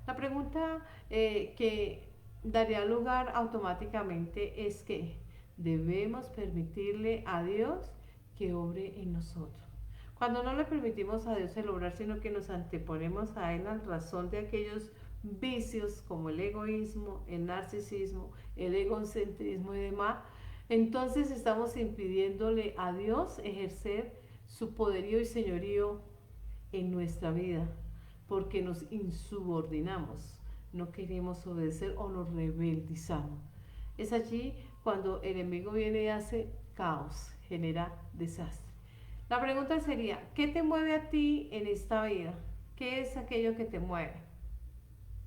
La pregunta que daría lugar automáticamente es que debemos permitirle a Dios que obre en nosotros. Cuando no le permitimos a Dios el obrar, sino que nos anteponemos a Él en razón de aquellos vicios como el egoísmo, el narcisismo, el egocentrismo y demás, entonces estamos impidiéndole a Dios ejercer su poderío y señorío en nuestra vida, porque nos insubordinamos, no queremos obedecer o nos rebeldizamos. Es allí cuando el enemigo viene y hace caos, genera desastre. La pregunta sería, ¿qué te mueve a ti en esta vida? ¿Qué es aquello que te mueve?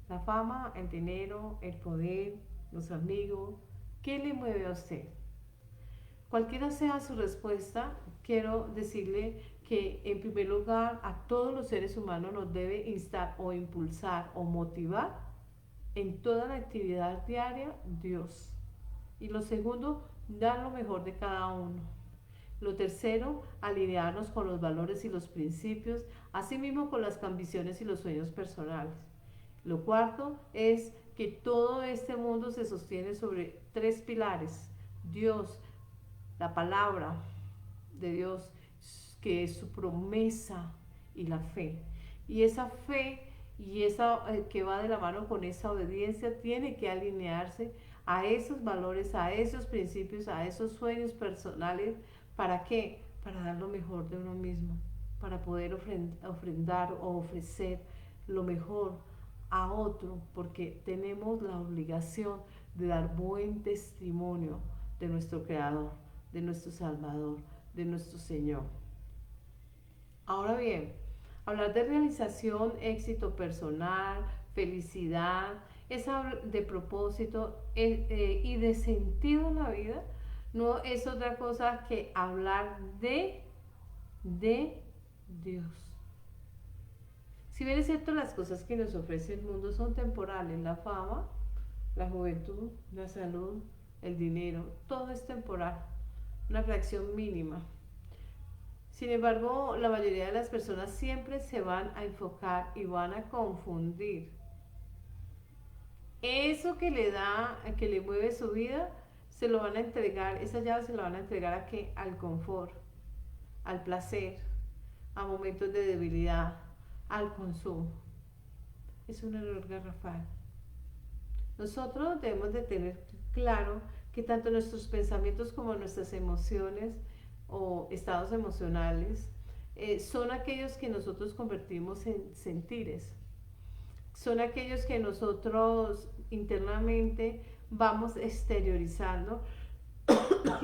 La fama, el dinero, el poder, los amigos. ¿Qué le mueve a usted? Cualquiera sea su respuesta, quiero decirle que en primer lugar a todos los seres humanos nos debe instar o impulsar o motivar en toda la actividad diaria Dios. Y lo segundo, dar lo mejor de cada uno. Lo tercero, alinearnos con los valores y los principios, asimismo con las ambiciones y los sueños personales. Lo cuarto es que todo este mundo se sostiene sobre tres pilares: Dios, la palabra de Dios, que es su promesa, y la fe. Y esa fe y esa que va de la mano con esa obediencia tiene que alinearse a esos valores, a esos principios, a esos sueños personales. ¿Para qué? Para dar lo mejor de uno mismo, para poder ofrendar o ofrecer lo mejor a otro, porque tenemos la obligación de dar buen testimonio de nuestro Creador, de nuestro Salvador, de nuestro Señor. Ahora bien, hablar de realización, éxito personal, felicidad, es hablar de propósito y de sentido en la vida. No es otra cosa que hablar de Dios. Si bien es cierto, las cosas que nos ofrece el mundo son temporales, la fama, la juventud, la salud, el dinero, todo es temporal, una fracción mínima. Sin embargo, la mayoría de las personas siempre se van a enfocar y van a confundir eso que le da, que le mueve su vida, se lo van a entregar, esa llave se la van a entregar a qué, al confort, al placer, a momentos de debilidad, al consumo. Es un error garrafal. Nosotros debemos de tener claro que tanto nuestros pensamientos como nuestras emociones o estados emocionales son aquellos que nosotros convertimos en sentires. Son aquellos que nosotros internamente vamos exteriorizando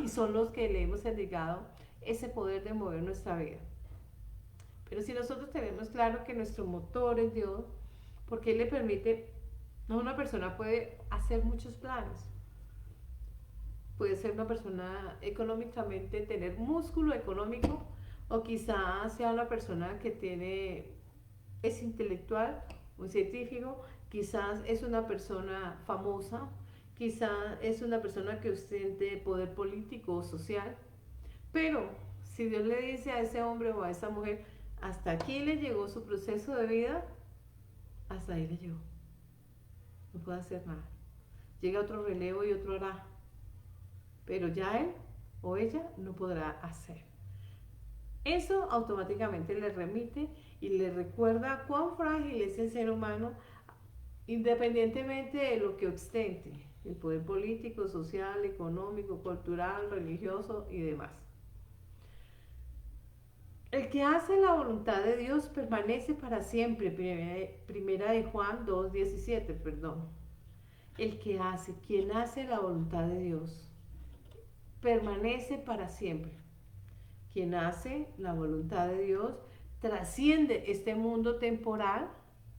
y son los que le hemos entregado ese poder de mover nuestra vida. Pero si nosotros tenemos claro que nuestro motor es Dios, porque Él le permite, no, una persona puede hacer muchos planes. Puede ser una persona económicamente, tener músculo económico, o quizás sea una persona que es intelectual, un científico, quizás es una persona famosa, quizás es una persona que ostente poder político o social, pero si Dios le dice a ese hombre o a esa mujer, hasta aquí le llegó su proceso de vida, hasta ahí le llegó, no puede hacer nada. Llega otro relevo y otro hará, pero ya él o ella no podrá hacer. Eso automáticamente le remite y le recuerda cuán frágil es el ser humano, independientemente de lo que ostente, el poder político, social, económico, cultural, religioso y demás. El que hace la voluntad de Dios permanece para siempre, primera de Juan 2:17, perdón. Quien hace la voluntad de Dios, permanece para siempre. Quien hace la voluntad de Dios trasciende este mundo temporal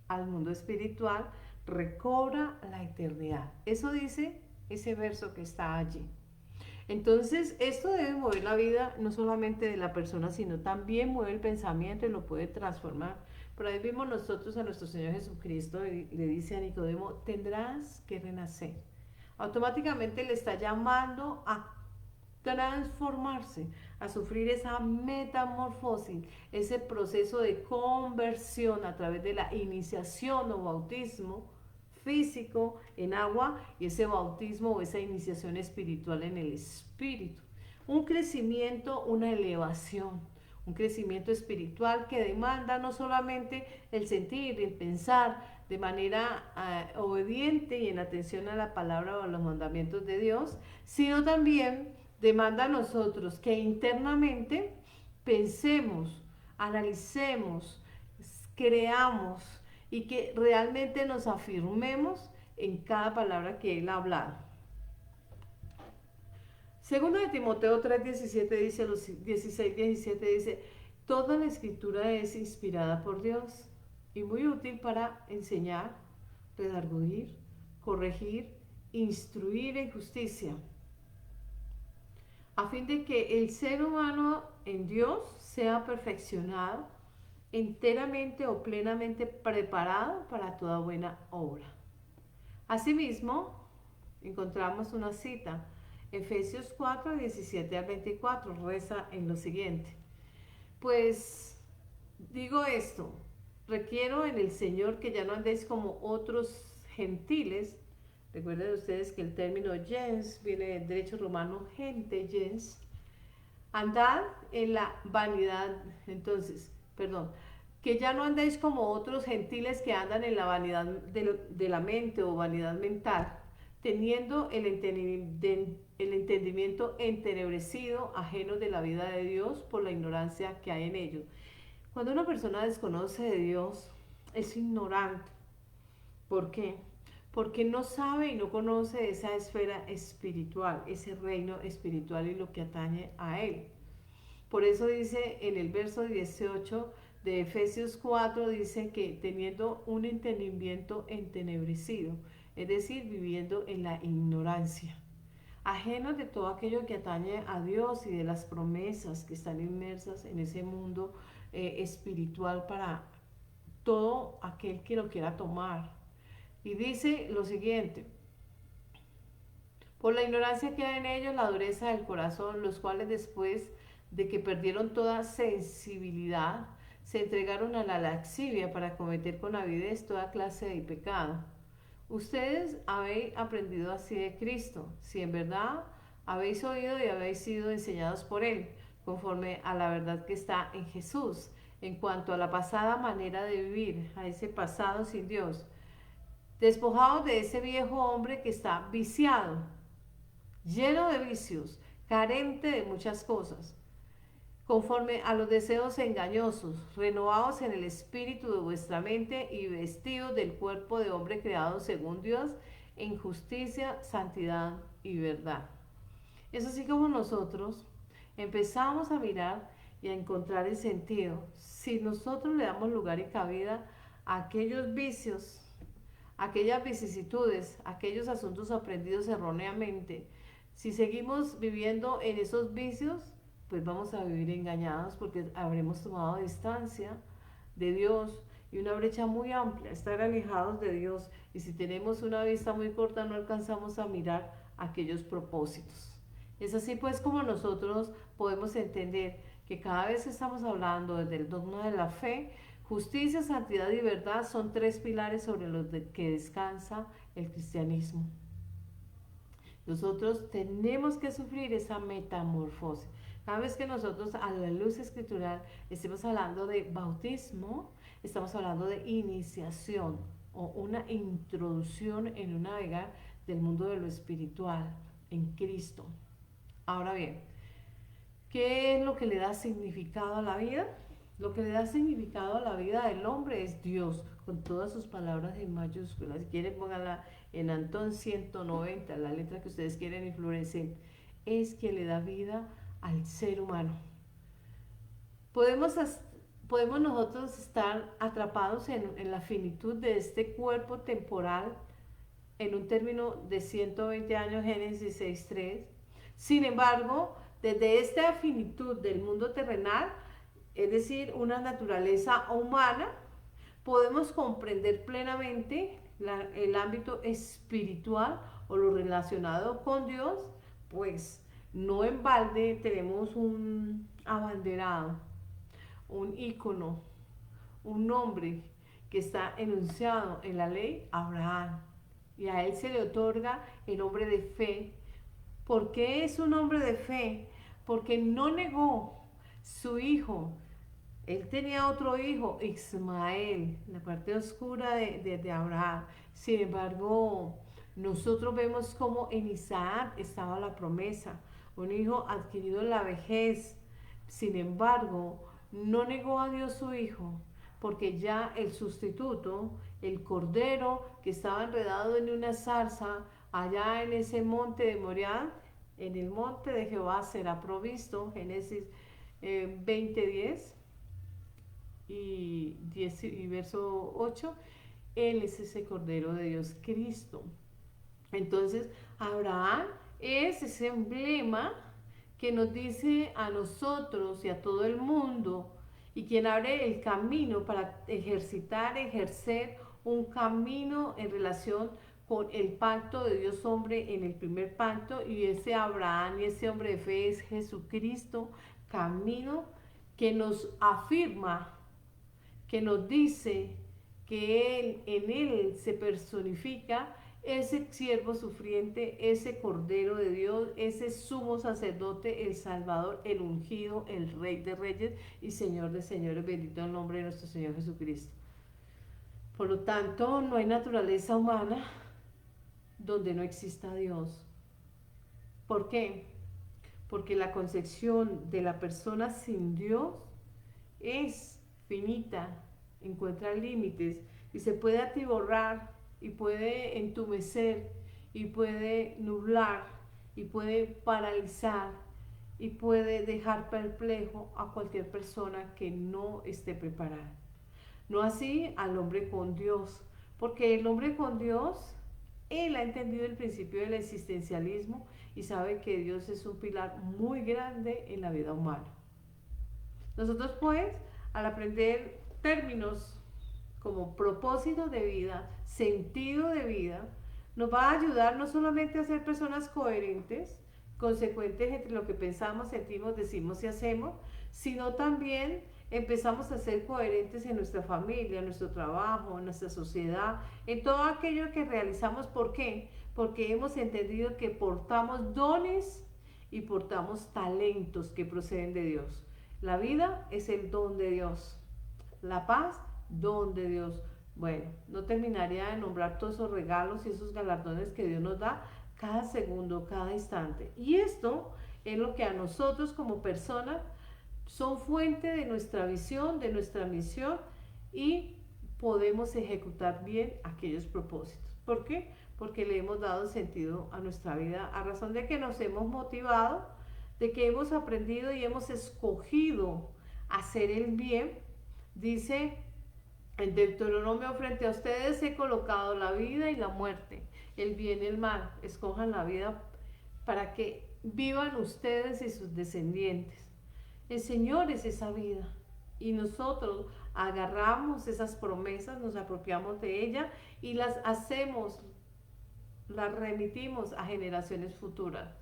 al mundo espiritual, recobra la eternidad. Eso dice ese verso que está allí. Entonces, esto debe mover la vida no solamente de la persona, sino también mueve el pensamiento y lo puede transformar. Por ahí vimos nosotros a nuestro Señor Jesucristo y le dice a Nicodemo, tendrás que renacer. Automáticamente le está llamando a transformarse, a sufrir esa metamorfosis, ese proceso de conversión a través de la iniciación o bautismo físico en agua y ese bautismo o esa iniciación espiritual en el espíritu. Un crecimiento, una elevación, un crecimiento espiritual que demanda no solamente el sentir, el pensar de manera obediente y en atención a la palabra o a los mandamientos de Dios, sino también demanda a nosotros que internamente pensemos, analicemos, creamos y que realmente nos afirmemos en cada palabra que Él ha hablado. Segundo de Timoteo 3:17 dice, los 16:17 dice, toda la escritura es inspirada por Dios y muy útil para enseñar, redarguir, corregir, instruir en justicia, a fin de que el ser humano en Dios sea perfeccionado, enteramente o plenamente preparado para toda buena obra. Asimismo, encontramos una cita, Efesios 4:17-24, reza en lo siguiente. Pues digo esto, requiero en el Señor que ya no andéis como otros gentiles. Recuerden ustedes que el término gens viene del derecho romano gente, gens. Andad en la vanidad, entonces, perdón, que ya no andéis como otros gentiles que andan en la vanidad de la mente o vanidad mental, teniendo el entendimiento entenebrecido, ajeno de la vida de Dios por la ignorancia que hay en ellos. Cuando una persona desconoce de Dios, es ignorante. ¿Por qué? Porque no sabe y no conoce esa esfera espiritual, ese reino espiritual y lo que atañe a él. Por eso dice en el verso 18 de Efesios 4, dice que teniendo un entendimiento entenebrecido, es decir, viviendo en la ignorancia, ajenos de todo aquello que atañe a Dios y de las promesas que están inmersas en ese mundo espiritual para todo aquel que lo quiera tomar. Y dice lo siguiente, por la ignorancia que hay en ellos, la dureza del corazón, los cuales después de que perdieron toda sensibilidad, se entregaron a la laxivia para cometer con avidez toda clase de pecado. Ustedes habéis aprendido así de Cristo, si en verdad habéis oído y habéis sido enseñados por Él, conforme a la verdad que está en Jesús, en cuanto a la pasada manera de vivir, a ese pasado sin Dios. Despojados de ese viejo hombre que está viciado, lleno de vicios, carente de muchas cosas, conforme a los deseos engañosos, renovados en el espíritu de vuestra mente y vestidos del cuerpo de hombre creado según Dios, en justicia, santidad y verdad. Es así como nosotros empezamos a mirar y a encontrar el sentido. Si nosotros le damos lugar y cabida a aquellos vicios, aquellas vicisitudes, aquellos asuntos aprendidos erróneamente, si seguimos viviendo en esos vicios, pues vamos a vivir engañados porque habremos tomado distancia de Dios y una brecha muy amplia, estar alejados de Dios. Y si tenemos una vista muy corta, no alcanzamos a mirar aquellos propósitos. Es así pues como nosotros podemos entender que cada vez que estamos hablando desde el dogma de la fe, justicia, santidad y verdad son tres pilares sobre los que descansa el cristianismo. Nosotros tenemos que sufrir esa metamorfosis. Cada vez que nosotros a la luz escritural estemos hablando de bautismo, estamos hablando de iniciación o una introducción en un navegar del mundo de lo espiritual en Cristo. Ahora bien, ¿qué es lo que le da significado a la vida? Lo que le da significado a la vida del hombre es Dios, con todas sus palabras en mayúsculas. Si quieren, pónganla en Antón 190, la letra que ustedes quieren en fluorescente. Es quien le da vida al ser humano. Podemos nosotros estar atrapados en la finitud de este cuerpo temporal en un término de 120 años, Génesis 6.3. Sin embargo, desde esta finitud del mundo terrenal, es decir, una naturaleza humana, podemos comprender plenamente el ámbito espiritual o lo relacionado con Dios, pues no en balde tenemos un abanderado, un ícono, un nombre que está enunciado en la ley, Abraham, y a él se le otorga el nombre de fe. ¿Por qué es un hombre de fe? Porque no negó su hijo. Él tenía otro hijo, Ismael, la parte oscura de Abraham. Sin embargo, nosotros vemos cómo en Isaac estaba la promesa, un hijo adquirido en la vejez. Sin embargo, no negó a Dios su hijo, porque ya el sustituto, el cordero que estaba enredado en una zarza, allá en ese monte de Moriah, en el monte de Jehová será provisto, Génesis 20:10 y verso 8, Él es ese Cordero de Dios, Cristo. Entonces, Abraham es ese emblema que nos dice a nosotros y a todo el mundo, y quien abre el camino para ejercer un camino en relación con el pacto de Dios hombre en el primer pacto, y ese Abraham y ese hombre de fe es Jesucristo, camino que nos afirma, que nos dice que en él se personifica ese siervo sufriente, ese Cordero de Dios, ese sumo sacerdote, el Salvador, el ungido, el Rey de Reyes y Señor de Señores, bendito el nombre de nuestro Señor Jesucristo. Por lo tanto, no hay naturaleza humana donde no exista Dios. ¿Por qué? Porque la concepción de la persona sin Dios es finita, encuentra límites y se puede atiborrar y puede entumecer y puede nublar y puede paralizar y puede dejar perplejo a cualquier persona que no esté preparada. No así al hombre con Dios, porque el hombre con Dios, él ha entendido el principio del existencialismo y sabe que Dios es un pilar muy grande en la vida humana. Nosotros pues, al aprender términos como propósito de vida, sentido de vida, nos va a ayudar no solamente a ser personas coherentes, consecuentes entre lo que pensamos, sentimos, decimos y hacemos, sino también empezamos a ser coherentes en nuestra familia, en nuestro trabajo, en nuestra sociedad, en todo aquello que realizamos. ¿Por qué? Porque hemos entendido que portamos dones y portamos talentos que proceden de Dios. La vida es el don de Dios. La paz, don de Dios. Bueno, no terminaría de nombrar todos esos regalos y esos galardones que Dios nos da cada segundo, cada instante. Y esto es lo que a nosotros como personas son fuente de nuestra visión, de nuestra misión, y podemos ejecutar bien aquellos propósitos. ¿Por qué? Porque le hemos dado sentido a nuestra vida a razón de que nos hemos motivado de que hemos aprendido y hemos escogido hacer el bien. Dice en Deuteronomio: frente a ustedes he colocado la vida y la muerte, el bien y el mal. Escojan la vida para que vivan ustedes y sus descendientes. El Señor es esa vida y nosotros agarramos esas promesas, nos apropiamos de ellas y las hacemos, las remitimos a generaciones futuras.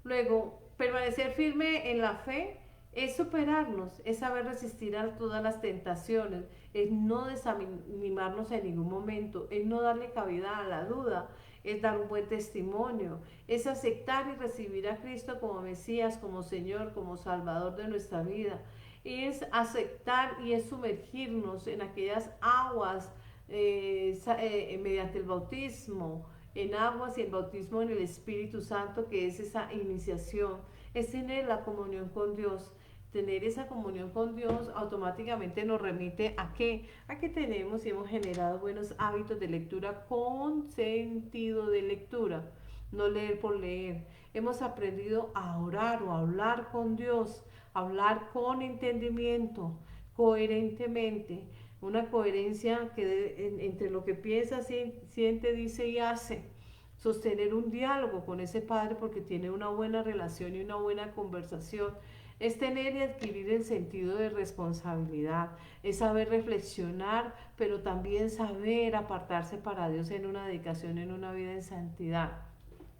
Luego, permanecer firme en la fe es superarnos, es saber resistir a todas las tentaciones, es no desanimarnos en ningún momento, es no darle cabida a la duda, es dar un buen testimonio, es aceptar y recibir a Cristo como Mesías, como Señor, como Salvador de nuestra vida. Es aceptar y es sumergirnos en aquellas aguas mediante el bautismo, en aguas y el bautismo en el Espíritu Santo, que es esa iniciación, es tener la comunión con Dios. Tener esa comunión con Dios automáticamente nos remite a qué, a que tenemos y hemos generado buenos hábitos de lectura con sentido de lectura, no leer por leer. Hemos aprendido a orar o a hablar con Dios, a hablar con entendimiento, coherentemente, una coherencia entre lo que piensa, siente, dice y hace. Sostener un diálogo con ese Padre porque tiene una buena relación y una buena conversación. Es tener y adquirir el sentido de responsabilidad, es saber reflexionar, pero también saber apartarse para Dios en una dedicación, en una vida en santidad.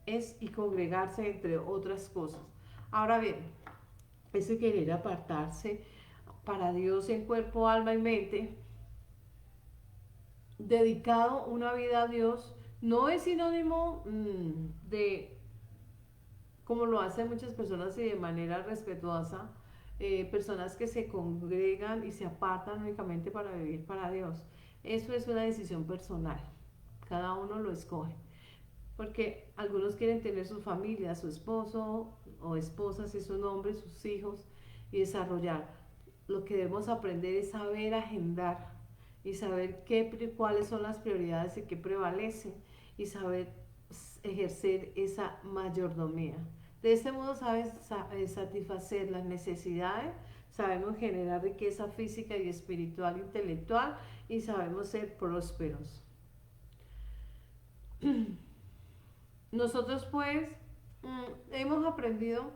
Es y congregarse, entre otras cosas. Ahora bien, ese querer apartarse para Dios en cuerpo, alma y mente, dedicado una vida a Dios, no es sinónimo de, como lo hacen muchas personas y de manera respetuosa, personas que se congregan y se apartan únicamente para vivir para Dios. Eso es una decisión personal, cada uno lo escoge, porque algunos quieren tener su familia, su esposo o esposa, si es un hombre, sus hijos, y desarrollar. Lo que debemos aprender es saber agendar y saber cuáles son las prioridades y qué prevalece, y saber ejercer esa mayordomía. De este modo sabes satisfacer las necesidades, sabemos generar riqueza física y espiritual, intelectual, y sabemos ser prósperos. Nosotros pues hemos aprendido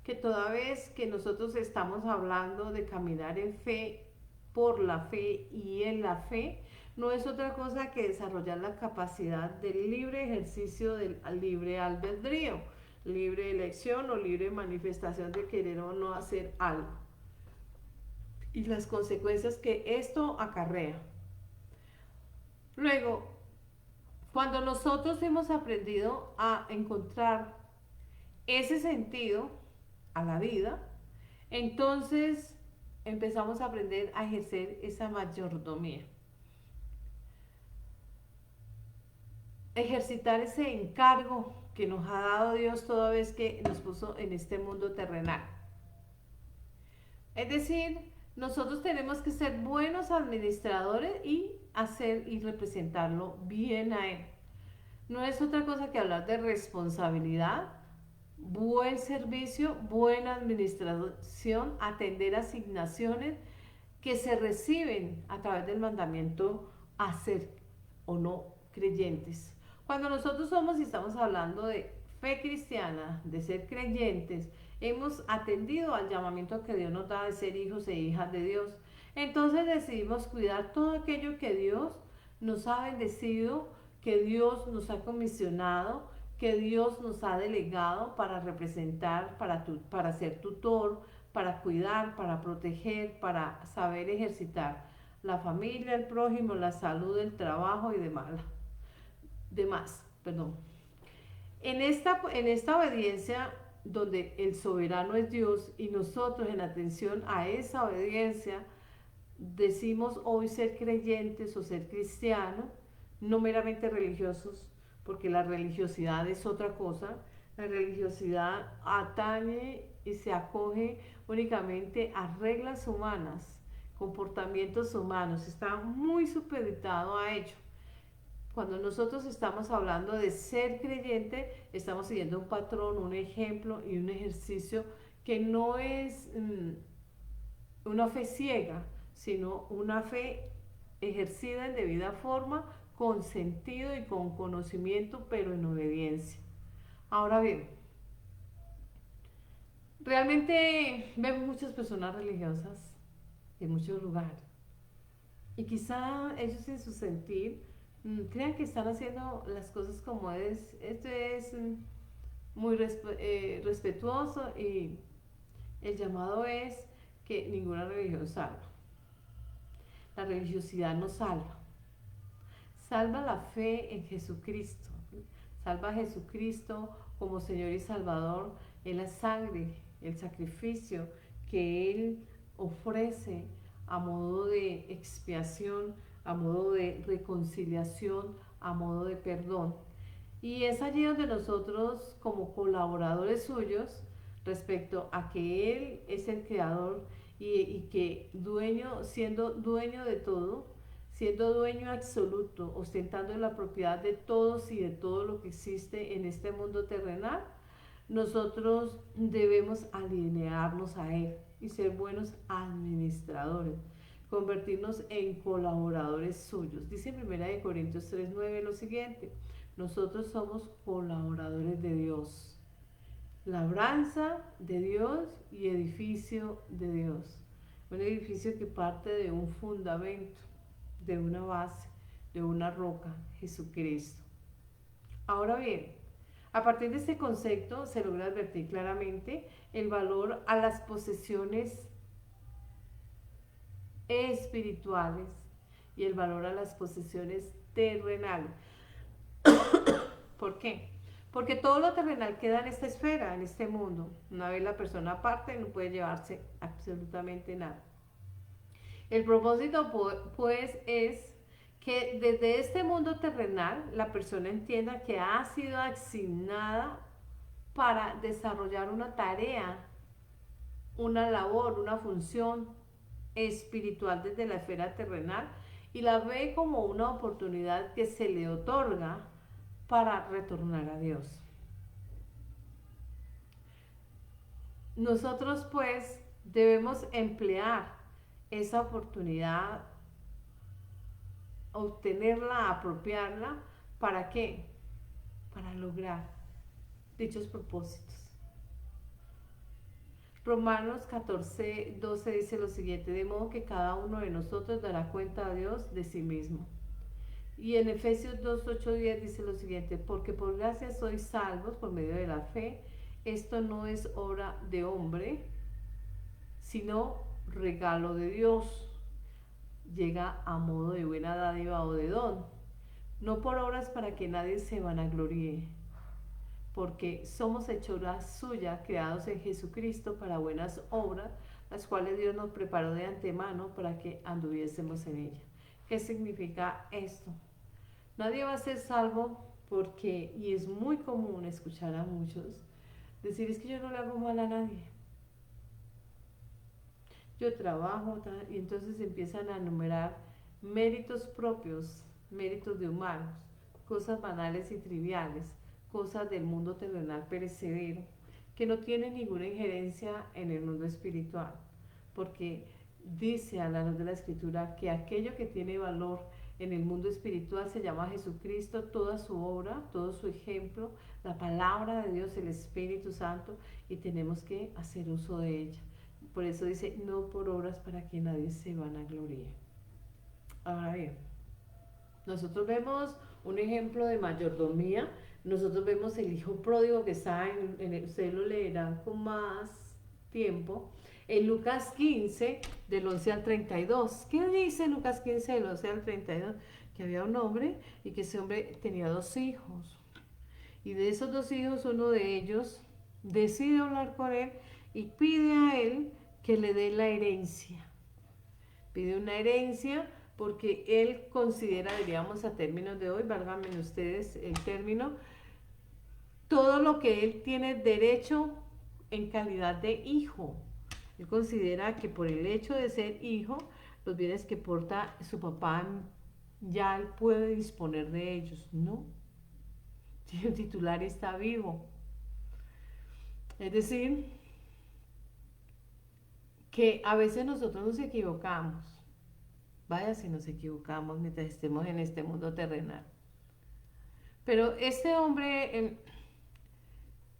que toda vez que nosotros estamos hablando de caminar en fe, por la fe y en la fe, no es otra cosa que desarrollar la capacidad del libre ejercicio del libre albedrío, libre elección o libre manifestación de querer o no hacer algo, y las consecuencias que esto acarrea. Luego, cuando nosotros hemos aprendido a encontrar ese sentido a la vida, entonces empezamos a aprender a ejercer esa mayordomía. Ejercitar ese encargo que nos ha dado Dios toda vez que nos puso en este mundo terrenal. Es decir, nosotros tenemos que ser buenos administradores y hacer y representarlo bien a Él. No es otra cosa que hablar de responsabilidad, buen servicio, buena administración, atender asignaciones que se reciben a través del mandamiento a ser o no creyentes. Cuando nosotros somos y estamos hablando de fe cristiana, de ser creyentes, hemos atendido al llamamiento que Dios nos da de ser hijos e hijas de Dios. Entonces decidimos cuidar todo aquello que Dios nos ha bendecido, que Dios nos ha comisionado, que Dios nos ha delegado para representar, para ser tutor, para cuidar, para proteger, para saber ejercitar la familia, el prójimo, la salud, el trabajo y demás. En esta obediencia donde el soberano es Dios y nosotros en atención a esa obediencia decimos hoy ser creyentes o ser cristianos, no meramente religiosos, porque la religiosidad es otra cosa. La religiosidad atañe y se acoge únicamente a reglas humanas, comportamientos humanos, está muy supeditado a ello. Cuando nosotros estamos hablando de ser creyente, estamos siguiendo un patrón, un ejemplo y un ejercicio que no es una fe ciega, sino una fe ejercida en debida forma, con sentido y con conocimiento, pero en obediencia. Ahora bien, realmente vemos muchas personas religiosas en muchos lugares y quizá ellos en su sentir crean que están haciendo las cosas como es. Esto es muy respetuoso y el llamado es que ninguna religión salva. La religiosidad no salva. Salva la fe en Jesucristo. Salva a Jesucristo como Señor y Salvador en la sangre, el sacrificio que Él ofrece a modo de expiación, a modo de reconciliación, a modo de perdón. Y es allí donde nosotros, como colaboradores suyos, respecto a que Él es el creador y que dueño, siendo dueño de todo, siendo dueño absoluto, ostentando la propiedad de todos y de todo lo que existe en este mundo terrenal, nosotros debemos alinearnos a Él y ser buenos administradores, convertirnos en colaboradores suyos. Dice en 1 Corintios 3:9 lo siguiente: nosotros somos colaboradores de Dios, labranza de Dios y edificio de Dios. Un edificio que parte de un fundamento, de una base, de una roca, Jesucristo. Ahora bien, a partir de este concepto se logra advertir claramente el valor a las posesiones espirituales y el valor a las posesiones terrenales. ¿Por qué? Porque todo lo terrenal queda en esta esfera, en este mundo. Una vez la persona parte, no puede llevarse absolutamente nada. El propósito, pues, es que desde este mundo terrenal la persona entienda que ha sido asignada para desarrollar una tarea, una labor, una función espiritual desde la esfera terrenal, y la ve como una oportunidad que se le otorga para retornar a Dios. Nosotros pues debemos emplear esa oportunidad, obtenerla, apropiarla. ¿Para qué? Para lograr dichos propósitos. Romanos 14:12 dice lo siguiente: de modo que cada uno de nosotros dará cuenta a Dios de sí mismo. Y en Efesios 2:8-10 dice lo siguiente: porque por gracia sois salvos por medio de la fe. Esto no es obra de hombre, sino regalo de Dios. Llega a modo de buena dádiva o de don, no por obras para que nadie se vanagloríe, porque somos hechura suya, creados en Jesucristo para buenas obras, las cuales Dios nos preparó de antemano para que anduviésemos en ella. ¿Qué significa esto? Nadie va a ser salvo porque, y es muy común escuchar a muchos decir, es que yo no le hago mal a nadie. Yo trabajo, y entonces empiezan a enumerar méritos propios, méritos de humanos, cosas banales y triviales, cosas del mundo terrenal perecedero, que no tienen ninguna injerencia en el mundo espiritual, porque dice a la luz de la Escritura que aquello que tiene valor en el mundo espiritual se llama Jesucristo, toda su obra, todo su ejemplo, la palabra de Dios, el Espíritu Santo, y tenemos que hacer uso de ella. Por eso dice, no por obras para que nadie se vanagloríe. Ahora bien, nosotros vemos un ejemplo de mayordomía. Nosotros vemos el hijo pródigo que está ustedes lo leerán con más tiempo, en Lucas 15, del 11 al 32. ¿Qué dice Lucas 15, del 11 al 32? Que había un hombre y que ese hombre tenía 2 hijos. Y de esos 2 hijos, uno de ellos decide hablar con él y pide a él que le dé la herencia. Pide una herencia porque él considera, diríamos a términos de hoy, válganme ustedes el término, todo lo que él tiene derecho en calidad de hijo. Él considera que por el hecho de ser hijo, los bienes que porta su papá ya él puede disponer de ellos. No, tiene un titular y está vivo. Es decir, que a veces nosotros nos equivocamos. Vaya si nos equivocamos mientras estemos en este mundo terrenal. Pero este hombre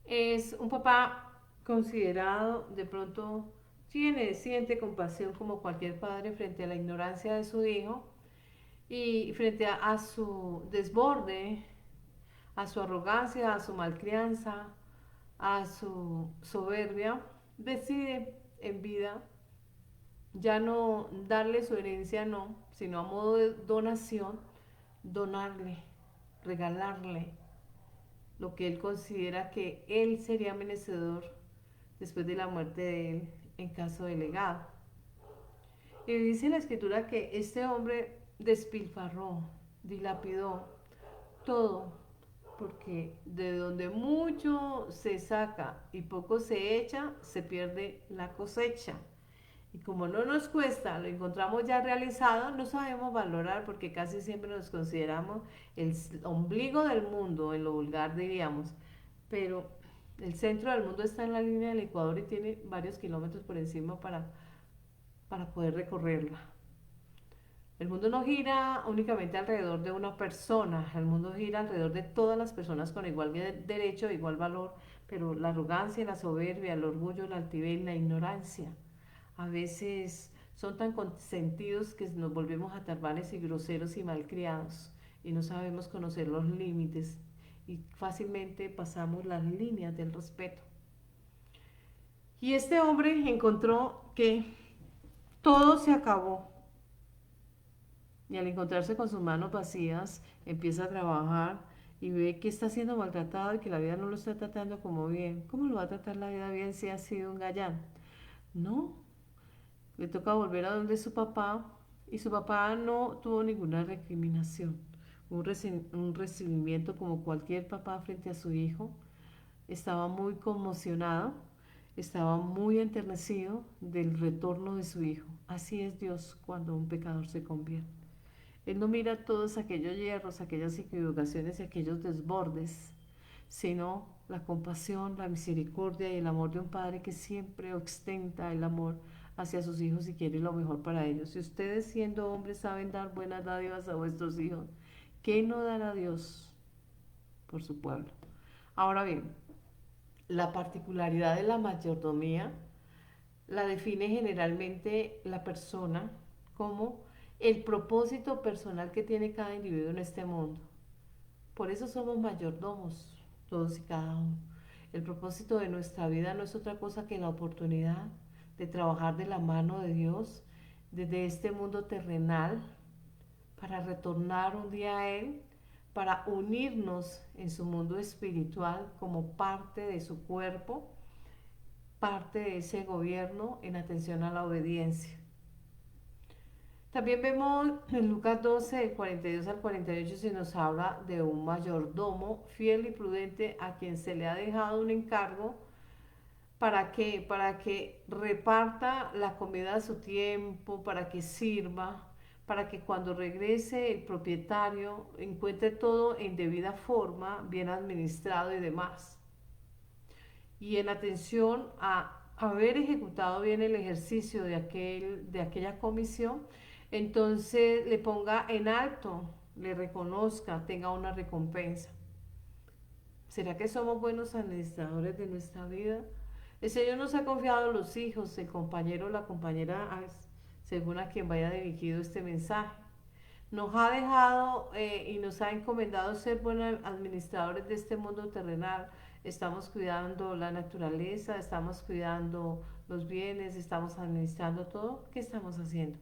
es un papá considerado, de pronto siente compasión como cualquier padre frente a la ignorancia de su hijo y frente a su desborde, a su arrogancia, a su malcrianza, a su soberbia, decide en vida ya no darle su herencia, no, sino a modo de donación, donarle, regalarle lo que él considera que él sería merecedor después de la muerte de él en caso de legado. Y dice la escritura que este hombre despilfarró, dilapidó todo, porque de donde mucho se saca y poco se echa, se pierde la cosecha. Y como no nos cuesta, lo encontramos ya realizado, no sabemos valorar porque casi siempre nos consideramos el ombligo del mundo, en lo vulgar diríamos. Pero el centro del mundo está en la línea del Ecuador y tiene varios kilómetros por encima para poder recorrerla. El mundo no gira únicamente alrededor de una persona, el mundo gira alrededor de todas las personas con igual derecho, igual valor, pero la arrogancia, la soberbia, el orgullo, la altivez, la ignorancia, a veces son tan consentidos que nos volvemos atarbanes y groseros y malcriados y no sabemos conocer los límites y fácilmente pasamos las líneas del respeto. Y este hombre encontró que todo se acabó. Y al encontrarse con sus manos vacías, empieza a trabajar y ve que está siendo maltratado y que la vida no lo está tratando como bien. ¿Cómo lo va a tratar la vida bien si ha sido un gallán? No, le toca volver a donde su papá y su papá no tuvo ninguna recriminación. Un recibimiento como cualquier papá frente a su hijo. Estaba muy conmocionado, estaba muy enternecido del retorno de su hijo. Así es Dios cuando un pecador se convierte. Él no mira todos aquellos hierros, aquellas equivocaciones y aquellos desbordes, sino la compasión, la misericordia y el amor de un padre que siempre ostenta el amor hacia sus hijos y quiere lo mejor para ellos. Si ustedes siendo hombres saben dar buenas dádivas a vuestros hijos, ¿qué no dará Dios por su pueblo? Ahora bien, la particularidad de la mayordomía la define generalmente la persona como el propósito personal que tiene cada individuo en este mundo. Por eso somos mayordomos, todos y cada uno. El propósito de nuestra vida no es otra cosa que la oportunidad de trabajar de la mano de Dios desde este mundo terrenal para retornar un día a Él, para unirnos en su mundo espiritual como parte de su cuerpo, parte de ese gobierno en atención a la obediencia. También vemos en Lucas 12, del 42 al 48, se nos habla de un mayordomo fiel y prudente a quien se le ha dejado un encargo. ¿Para qué? Para que reparta la comida a su tiempo, para que sirva, para que cuando regrese el propietario encuentre todo en debida forma, bien administrado y demás. Y en atención a haber ejecutado bien el ejercicio de aquella comisión, entonces le ponga en alto, le reconozca, tenga una recompensa. ¿Será que somos buenos administradores de nuestra vida? El Señor nos ha confiado los hijos, el compañero o la compañera, según a quien vaya dirigido este mensaje. Nos ha dejado y nos ha encomendado ser buenos administradores de este mundo terrenal. Estamos cuidando la naturaleza, estamos cuidando los bienes, estamos administrando todo. ¿Qué estamos haciendo?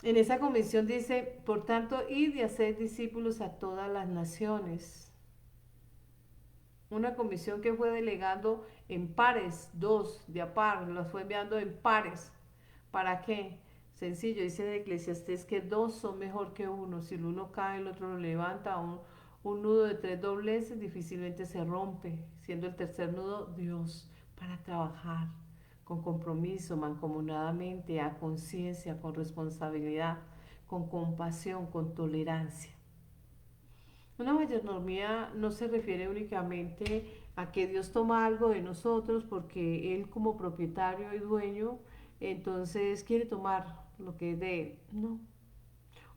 En esa comisión dice, por tanto, id y hacer discípulos a todas las naciones. Una comisión que fue delegando en pares, dos de a par, los fue enviando en pares. ¿Para qué? Sencillo, dice de Eclesiastés que dos son mejor que uno. Si el uno cae, el otro lo levanta. Un nudo de tres dobleces difícilmente se rompe, siendo el tercer nudo Dios, para trabajar con compromiso, mancomunadamente, a conciencia, con responsabilidad, con compasión, con tolerancia. Una mayordomía no se refiere únicamente a que Dios toma algo de nosotros porque Él como propietario y dueño, entonces quiere tomar lo que es de Él. No,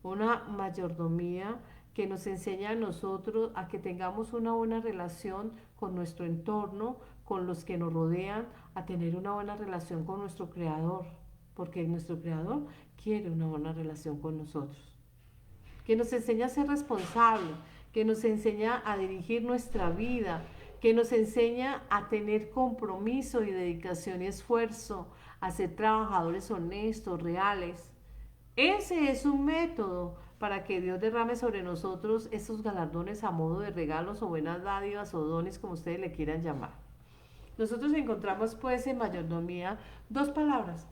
una mayordomía que nos enseña a nosotros a que tengamos una buena relación con nuestro entorno, con los que nos rodean, a tener una buena relación con nuestro Creador, porque nuestro Creador quiere una buena relación con nosotros, que nos enseña a ser responsable, que nos enseña a dirigir nuestra vida, que nos enseña a tener compromiso y dedicación y esfuerzo, a ser trabajadores honestos, reales. Ese es un método para que Dios derrame sobre nosotros esos galardones a modo de regalos o buenas dádivas o dones, como ustedes le quieran llamar. Nosotros encontramos pues en mayordomía dos palabras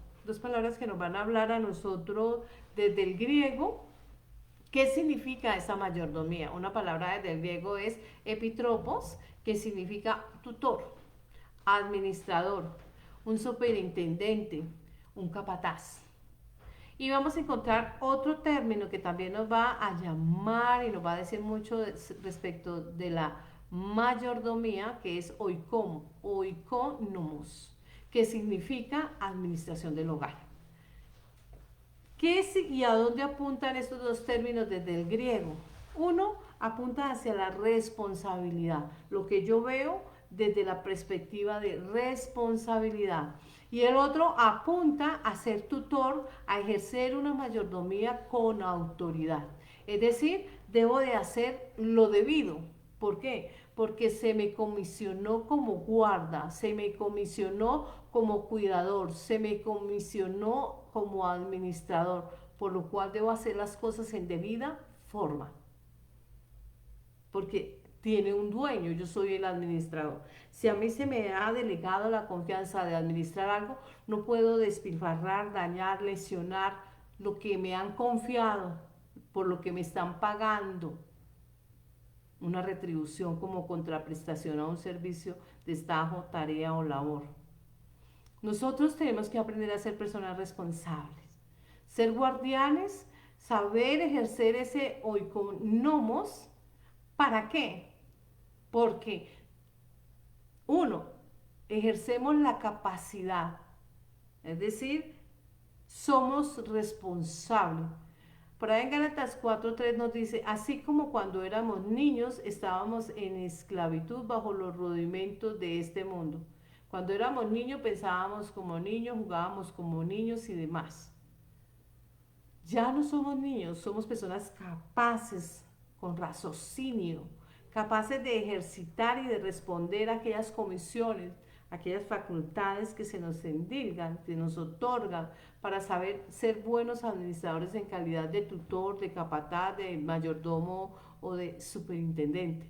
que nos van a hablar a nosotros desde el griego. ¿Qué significa esa mayordomía? Una palabra desde el griego es epitropos, que significa tutor, administrador, un superintendente, un capataz. Y vamos a encontrar otro término que también nos va a llamar y nos va a decir mucho respecto de la mayordomía, que es oikonomos, que significa administración del hogar. ¿Qué es y a dónde apuntan estos dos términos desde el griego? Uno apunta hacia la responsabilidad, lo que yo veo desde la perspectiva de responsabilidad. Y el otro apunta a ser tutor, a ejercer una mayordomía con autoridad. Es decir, debo de hacer lo debido. ¿Por qué? Porque se me comisionó como guarda, se me comisionó como cuidador, se me comisionó como administrador, por lo cual debo hacer las cosas en debida forma. Porque tiene un dueño, yo soy el administrador. Si a mí se me ha delegado la confianza de administrar algo, no puedo despilfarrar, dañar, lesionar lo que me han confiado, por lo que me están pagando una retribución como contraprestación a un servicio, destajo, tarea o labor. Nosotros tenemos que aprender a ser personas responsables, ser guardianes, saber ejercer ese oikonomos. ¿Para qué? Porque, uno, ejercemos la capacidad, es decir, somos responsables. Por ahí en Gálatas 4:3 nos dice, así como cuando éramos niños estábamos en esclavitud bajo los rudimentos de este mundo. Cuando éramos niños pensábamos como niños, jugábamos como niños y demás. Ya no somos niños, somos personas capaces, con raciocinio, capaces de ejercitar y de responder a aquellas comisiones, aquellas facultades que se nos endilgan, que nos otorgan para saber ser buenos administradores en calidad de tutor, de capataz, de mayordomo o de superintendente.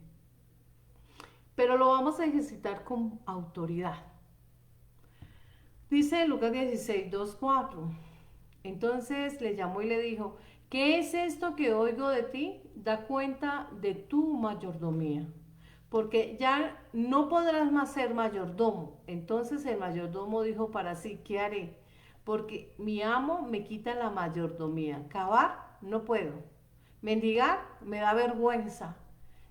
Pero lo vamos a ejercitar con autoridad. Dice Lucas 16, 2, 4. Entonces le llamó y le dijo, ¿qué es esto que oigo de ti? Da cuenta de tu mayordomía, porque ya no podrás más ser mayordomo. Entonces el mayordomo dijo para sí, ¿qué haré? Porque mi amo me quita la mayordomía. Cavar, no puedo. Mendigar, me da vergüenza.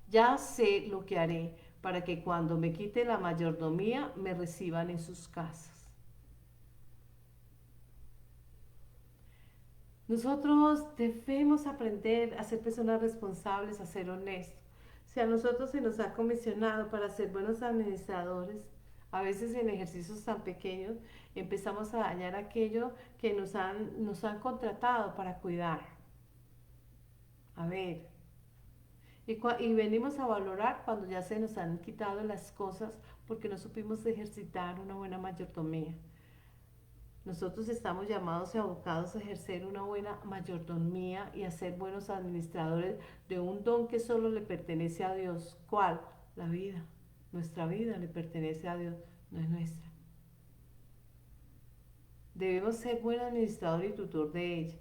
Ya sé lo que haré para que cuando me quite la mayordomía me reciban en sus casas. Nosotros debemos aprender a ser personas responsables, a ser honestos. Si a nosotros se nos ha comisionado para ser buenos administradores, a veces en ejercicios tan pequeños empezamos a dañar aquello que nos han contratado para cuidar. A ver, y venimos a valorar cuando ya se nos han quitado las cosas porque no supimos ejercitar una buena mayordomía. Nosotros estamos llamados y abocados a ejercer una buena mayordomía y a ser buenos administradores de un don que solo le pertenece a Dios. ¿Cuál? La vida. Nuestra vida le pertenece a Dios, no es nuestra. Debemos ser buen administrador y tutor de ella.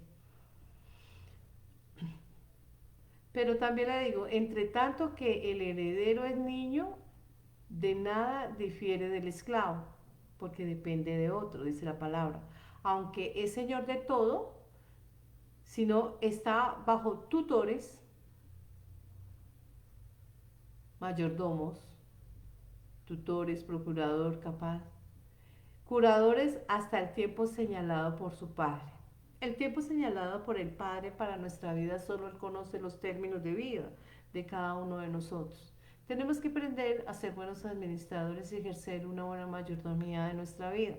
Pero también le digo, entre tanto que el heredero es niño, de nada difiere del esclavo, porque depende de otro, dice la palabra. Aunque es señor de todo, sino está bajo tutores, mayordomos, tutores, procurador capaz, curadores hasta el tiempo señalado por su Padre. El tiempo señalado por el Padre para nuestra vida, solo Él conoce los términos de vida de cada uno de nosotros. Tenemos que aprender a ser buenos administradores y ejercer una buena mayordomía de nuestra vida.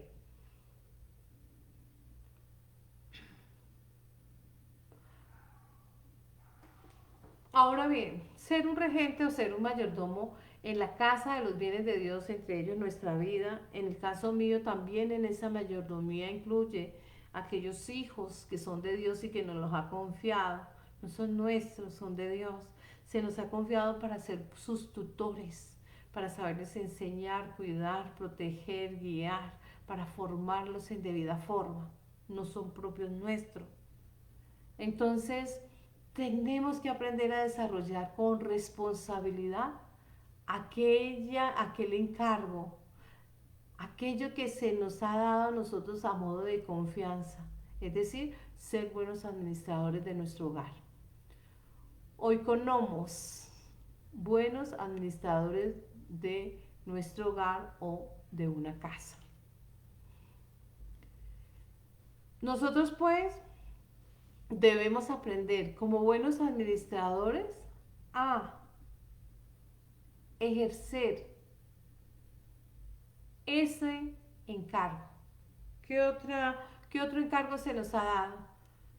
Ahora bien, ser un regente o ser un mayordomo en la casa de los bienes de Dios, entre ellos nuestra vida, en el caso mío también en esa mayordomía incluye aquellos hijos que son de Dios y que nos los ha confiado, no son nuestros, son de Dios. Se nos ha confiado para ser sus tutores, para saberles enseñar, cuidar, proteger, guiar, para formarlos en debida forma. No son propios nuestros. Entonces, tenemos que aprender a desarrollar con responsabilidad aquel encargo, aquello que se nos ha dado a nosotros a modo de confianza, es decir, ser buenos administradores de nuestro hogar. Oikonomos, buenos administradores de nuestro hogar o de una casa. Nosotros pues debemos aprender como buenos administradores a ejercer ese encargo. ¿Qué otro encargo se nos ha dado?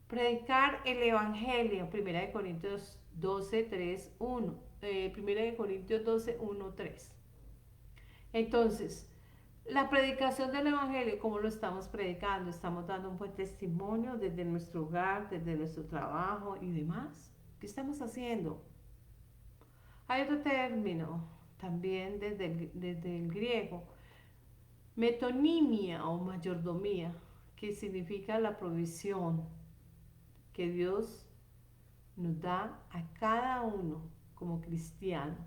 Predicar el Evangelio, 1 Corintios 12, 3, 1. 1 Corintios 12, 1, 3. Entonces, la predicación del Evangelio, ¿cómo lo estamos predicando? Estamos dando un buen testimonio desde nuestro hogar, desde nuestro trabajo y demás. ¿Qué estamos haciendo? Hay otro término, también desde el griego, metonimia o mayordomía, que significa la provisión que Dios nos da a cada uno como cristiano.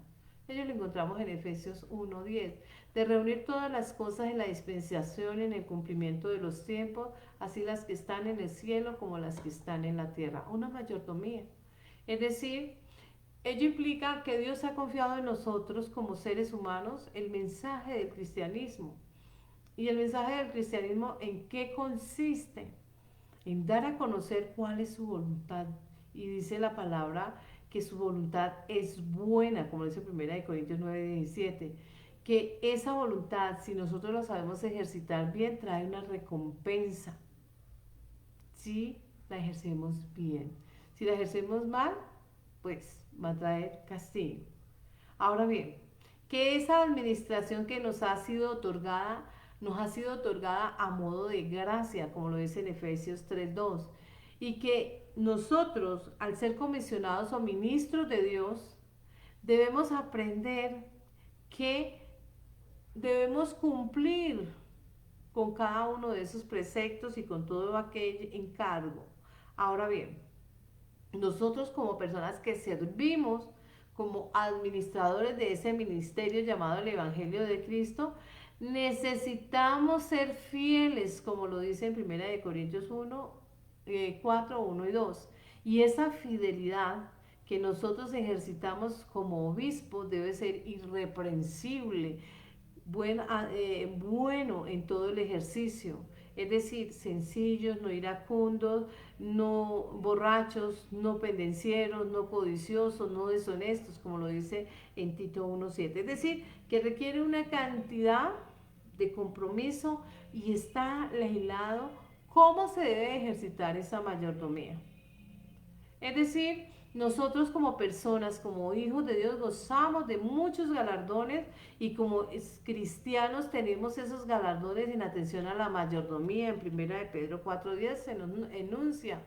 Ello lo encontramos en Efesios 1:10, de reunir todas las cosas en la dispensación en el cumplimiento de los tiempos, así las que están en el cielo como las que están en la tierra. Una mayordomía. Es decir, ello implica que Dios ha confiado en nosotros como seres humanos el mensaje del cristianismo. ¿Y el mensaje del cristianismo en qué consiste? En dar a conocer cuál es su voluntad. Y dice la palabra que su voluntad es buena, como dice 1 Corintios 9:17, que esa voluntad, si nosotros la sabemos ejercitar bien, trae una recompensa, si la ejercemos bien. Si la ejercemos mal, pues va a traer castigo. Ahora bien, que esa administración que nos ha sido otorgada a modo de gracia, como lo dice en Efesios 3:2, y que nosotros, al ser comisionados o ministros de Dios, debemos aprender que debemos cumplir con cada uno de esos preceptos y con todo aquel encargo. Ahora bien, nosotros como personas que servimos como administradores de ese ministerio llamado el Evangelio de Cristo, necesitamos ser fieles, como lo dice en 1 Corintios 4, 1 y 2. Y esa fidelidad que nosotros ejercitamos como obispos debe ser irreprensible, bueno en todo el ejercicio. Es decir, sencillos, no iracundos, no borrachos, no pendencieros, no codiciosos, no deshonestos, como lo dice en Tito 1:7. Es decir, que requiere una cantidad de compromiso y está legislado cómo se debe ejercitar esa mayordomía. Es decir, nosotros como personas, como hijos de Dios, gozamos de muchos galardones y como cristianos tenemos esos galardones en atención a la mayordomía. En 1 de Pedro 4:10 se nos enuncia.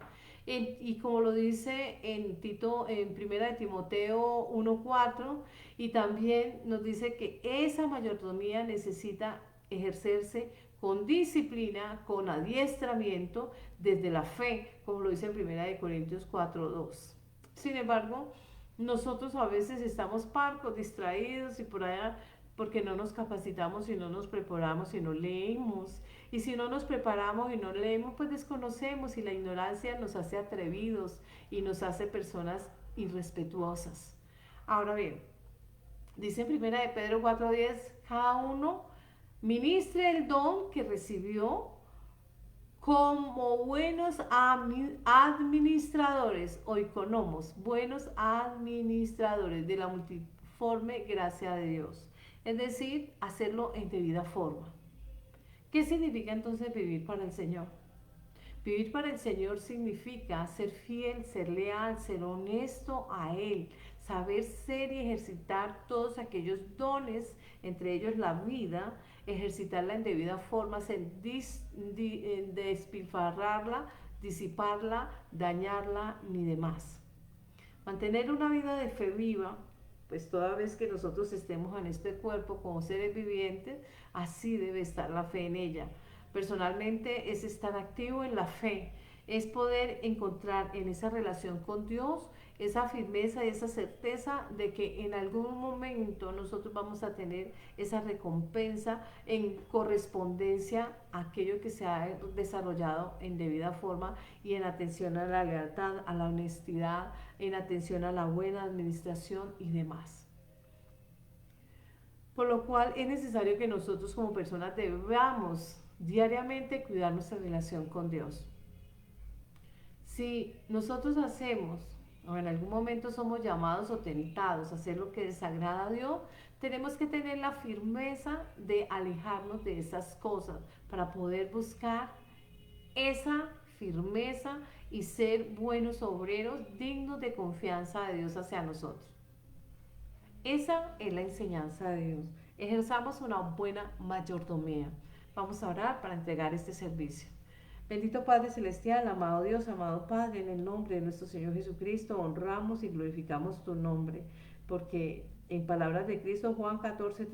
Y como lo dice en 1 de Timoteo 1:4, y también nos dice que esa mayordomía necesita ejercerse con disciplina, con adiestramiento, desde la fe, como lo dice en 1 Corintios 4:2. Sin embargo, nosotros a veces estamos parcos, distraídos y por allá porque no nos capacitamos y no nos preparamos y no leemos. Y si no nos preparamos y no leemos, pues desconocemos y la ignorancia nos hace atrevidos y nos hace personas irrespetuosas. Ahora bien, dice en primera de Pedro 4:10, cada uno ministre el don que recibió como buenos administradores o economos, buenos administradores de la multiforme gracia de Dios. Es decir, hacerlo en debida forma. ¿Qué significa entonces vivir para el Señor? Vivir para el Señor significa ser fiel, ser leal, ser honesto a Él, saber ser y ejercitar todos aquellos dones, entre ellos la vida, ejercitarla en debida forma, sin despilfarrarla, disiparla, dañarla ni demás. Mantener una vida de fe viva, pues toda vez que nosotros estemos en este cuerpo como seres vivientes, así debe estar la fe en ella. Personalmente es estar activo en la fe, es poder encontrar en esa relación con Dios esa firmeza y esa certeza de que en algún momento nosotros vamos a tener esa recompensa en correspondencia a aquello que se ha desarrollado en debida forma y en atención a la lealtad, a la honestidad, en atención a la buena administración y demás. Por lo cual es necesario que nosotros como personas debamos diariamente cuidar nuestra relación con Dios. Si nosotros hacemos o en algún momento somos llamados o tentados a hacer lo que desagrada a Dios, tenemos que tener la firmeza de alejarnos de esas cosas para poder buscar esa firmeza y ser buenos obreros dignos de confianza de Dios hacia nosotros. Esa es la enseñanza de Dios. Ejerzamos una buena mayordomía. Vamos a orar para entregar este servicio. Bendito Padre Celestial, amado Dios, amado Padre, en el nombre de nuestro Señor Jesucristo, honramos y glorificamos tu nombre, porque en palabras de Cristo, Juan 14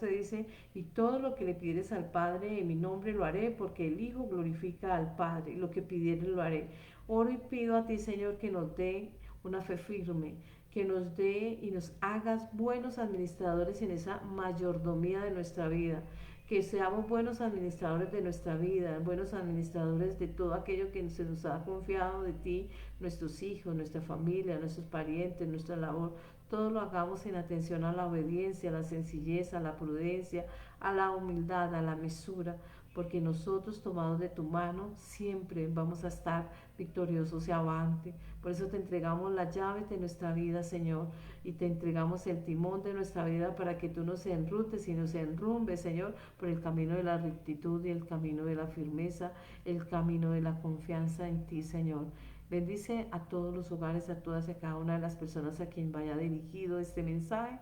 dice, y todo lo que le pidieres al Padre en mi nombre lo haré, porque el Hijo glorifica al Padre, y lo que pidieres lo haré. Oro y pido a ti, Señor, que nos dé una fe firme, que nos dé y nos hagas buenos administradores en esa mayordomía de nuestra vida, que seamos buenos administradores de nuestra vida, buenos administradores de todo aquello que se nos ha confiado de ti, nuestros hijos, nuestra familia, nuestros parientes, nuestra labor. Todo lo hagamos en atención a la obediencia, a la sencillez, a la prudencia, a la humildad, a la mesura, porque nosotros, tomados de tu mano, siempre vamos a estar victoriosos y avante. Por eso te entregamos las llaves de nuestra vida, Señor, y te entregamos el timón de nuestra vida para que tú nos enrutes y nos enrumbes, Señor, por el camino de la rectitud y el camino de la firmeza, el camino de la confianza en ti, Señor. Bendice a todos los hogares, a todas y a cada una de las personas a quien vaya dirigido este mensaje,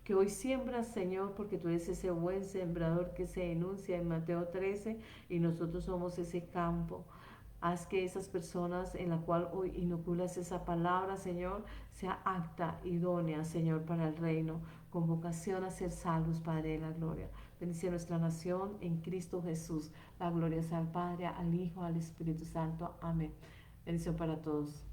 que hoy siembras, Señor, porque tú eres ese buen sembrador que se enuncia en Mateo 13 y nosotros somos ese campo. Haz que esas personas en la cual hoy inoculas esa palabra, Señor, sea apta, idónea, Señor, para el reino, con vocación a ser salvos, Padre de la gloria. Bendice a nuestra nación en Cristo Jesús. La gloria sea al Padre, al Hijo, al Espíritu Santo. Amén. Bendición para todos.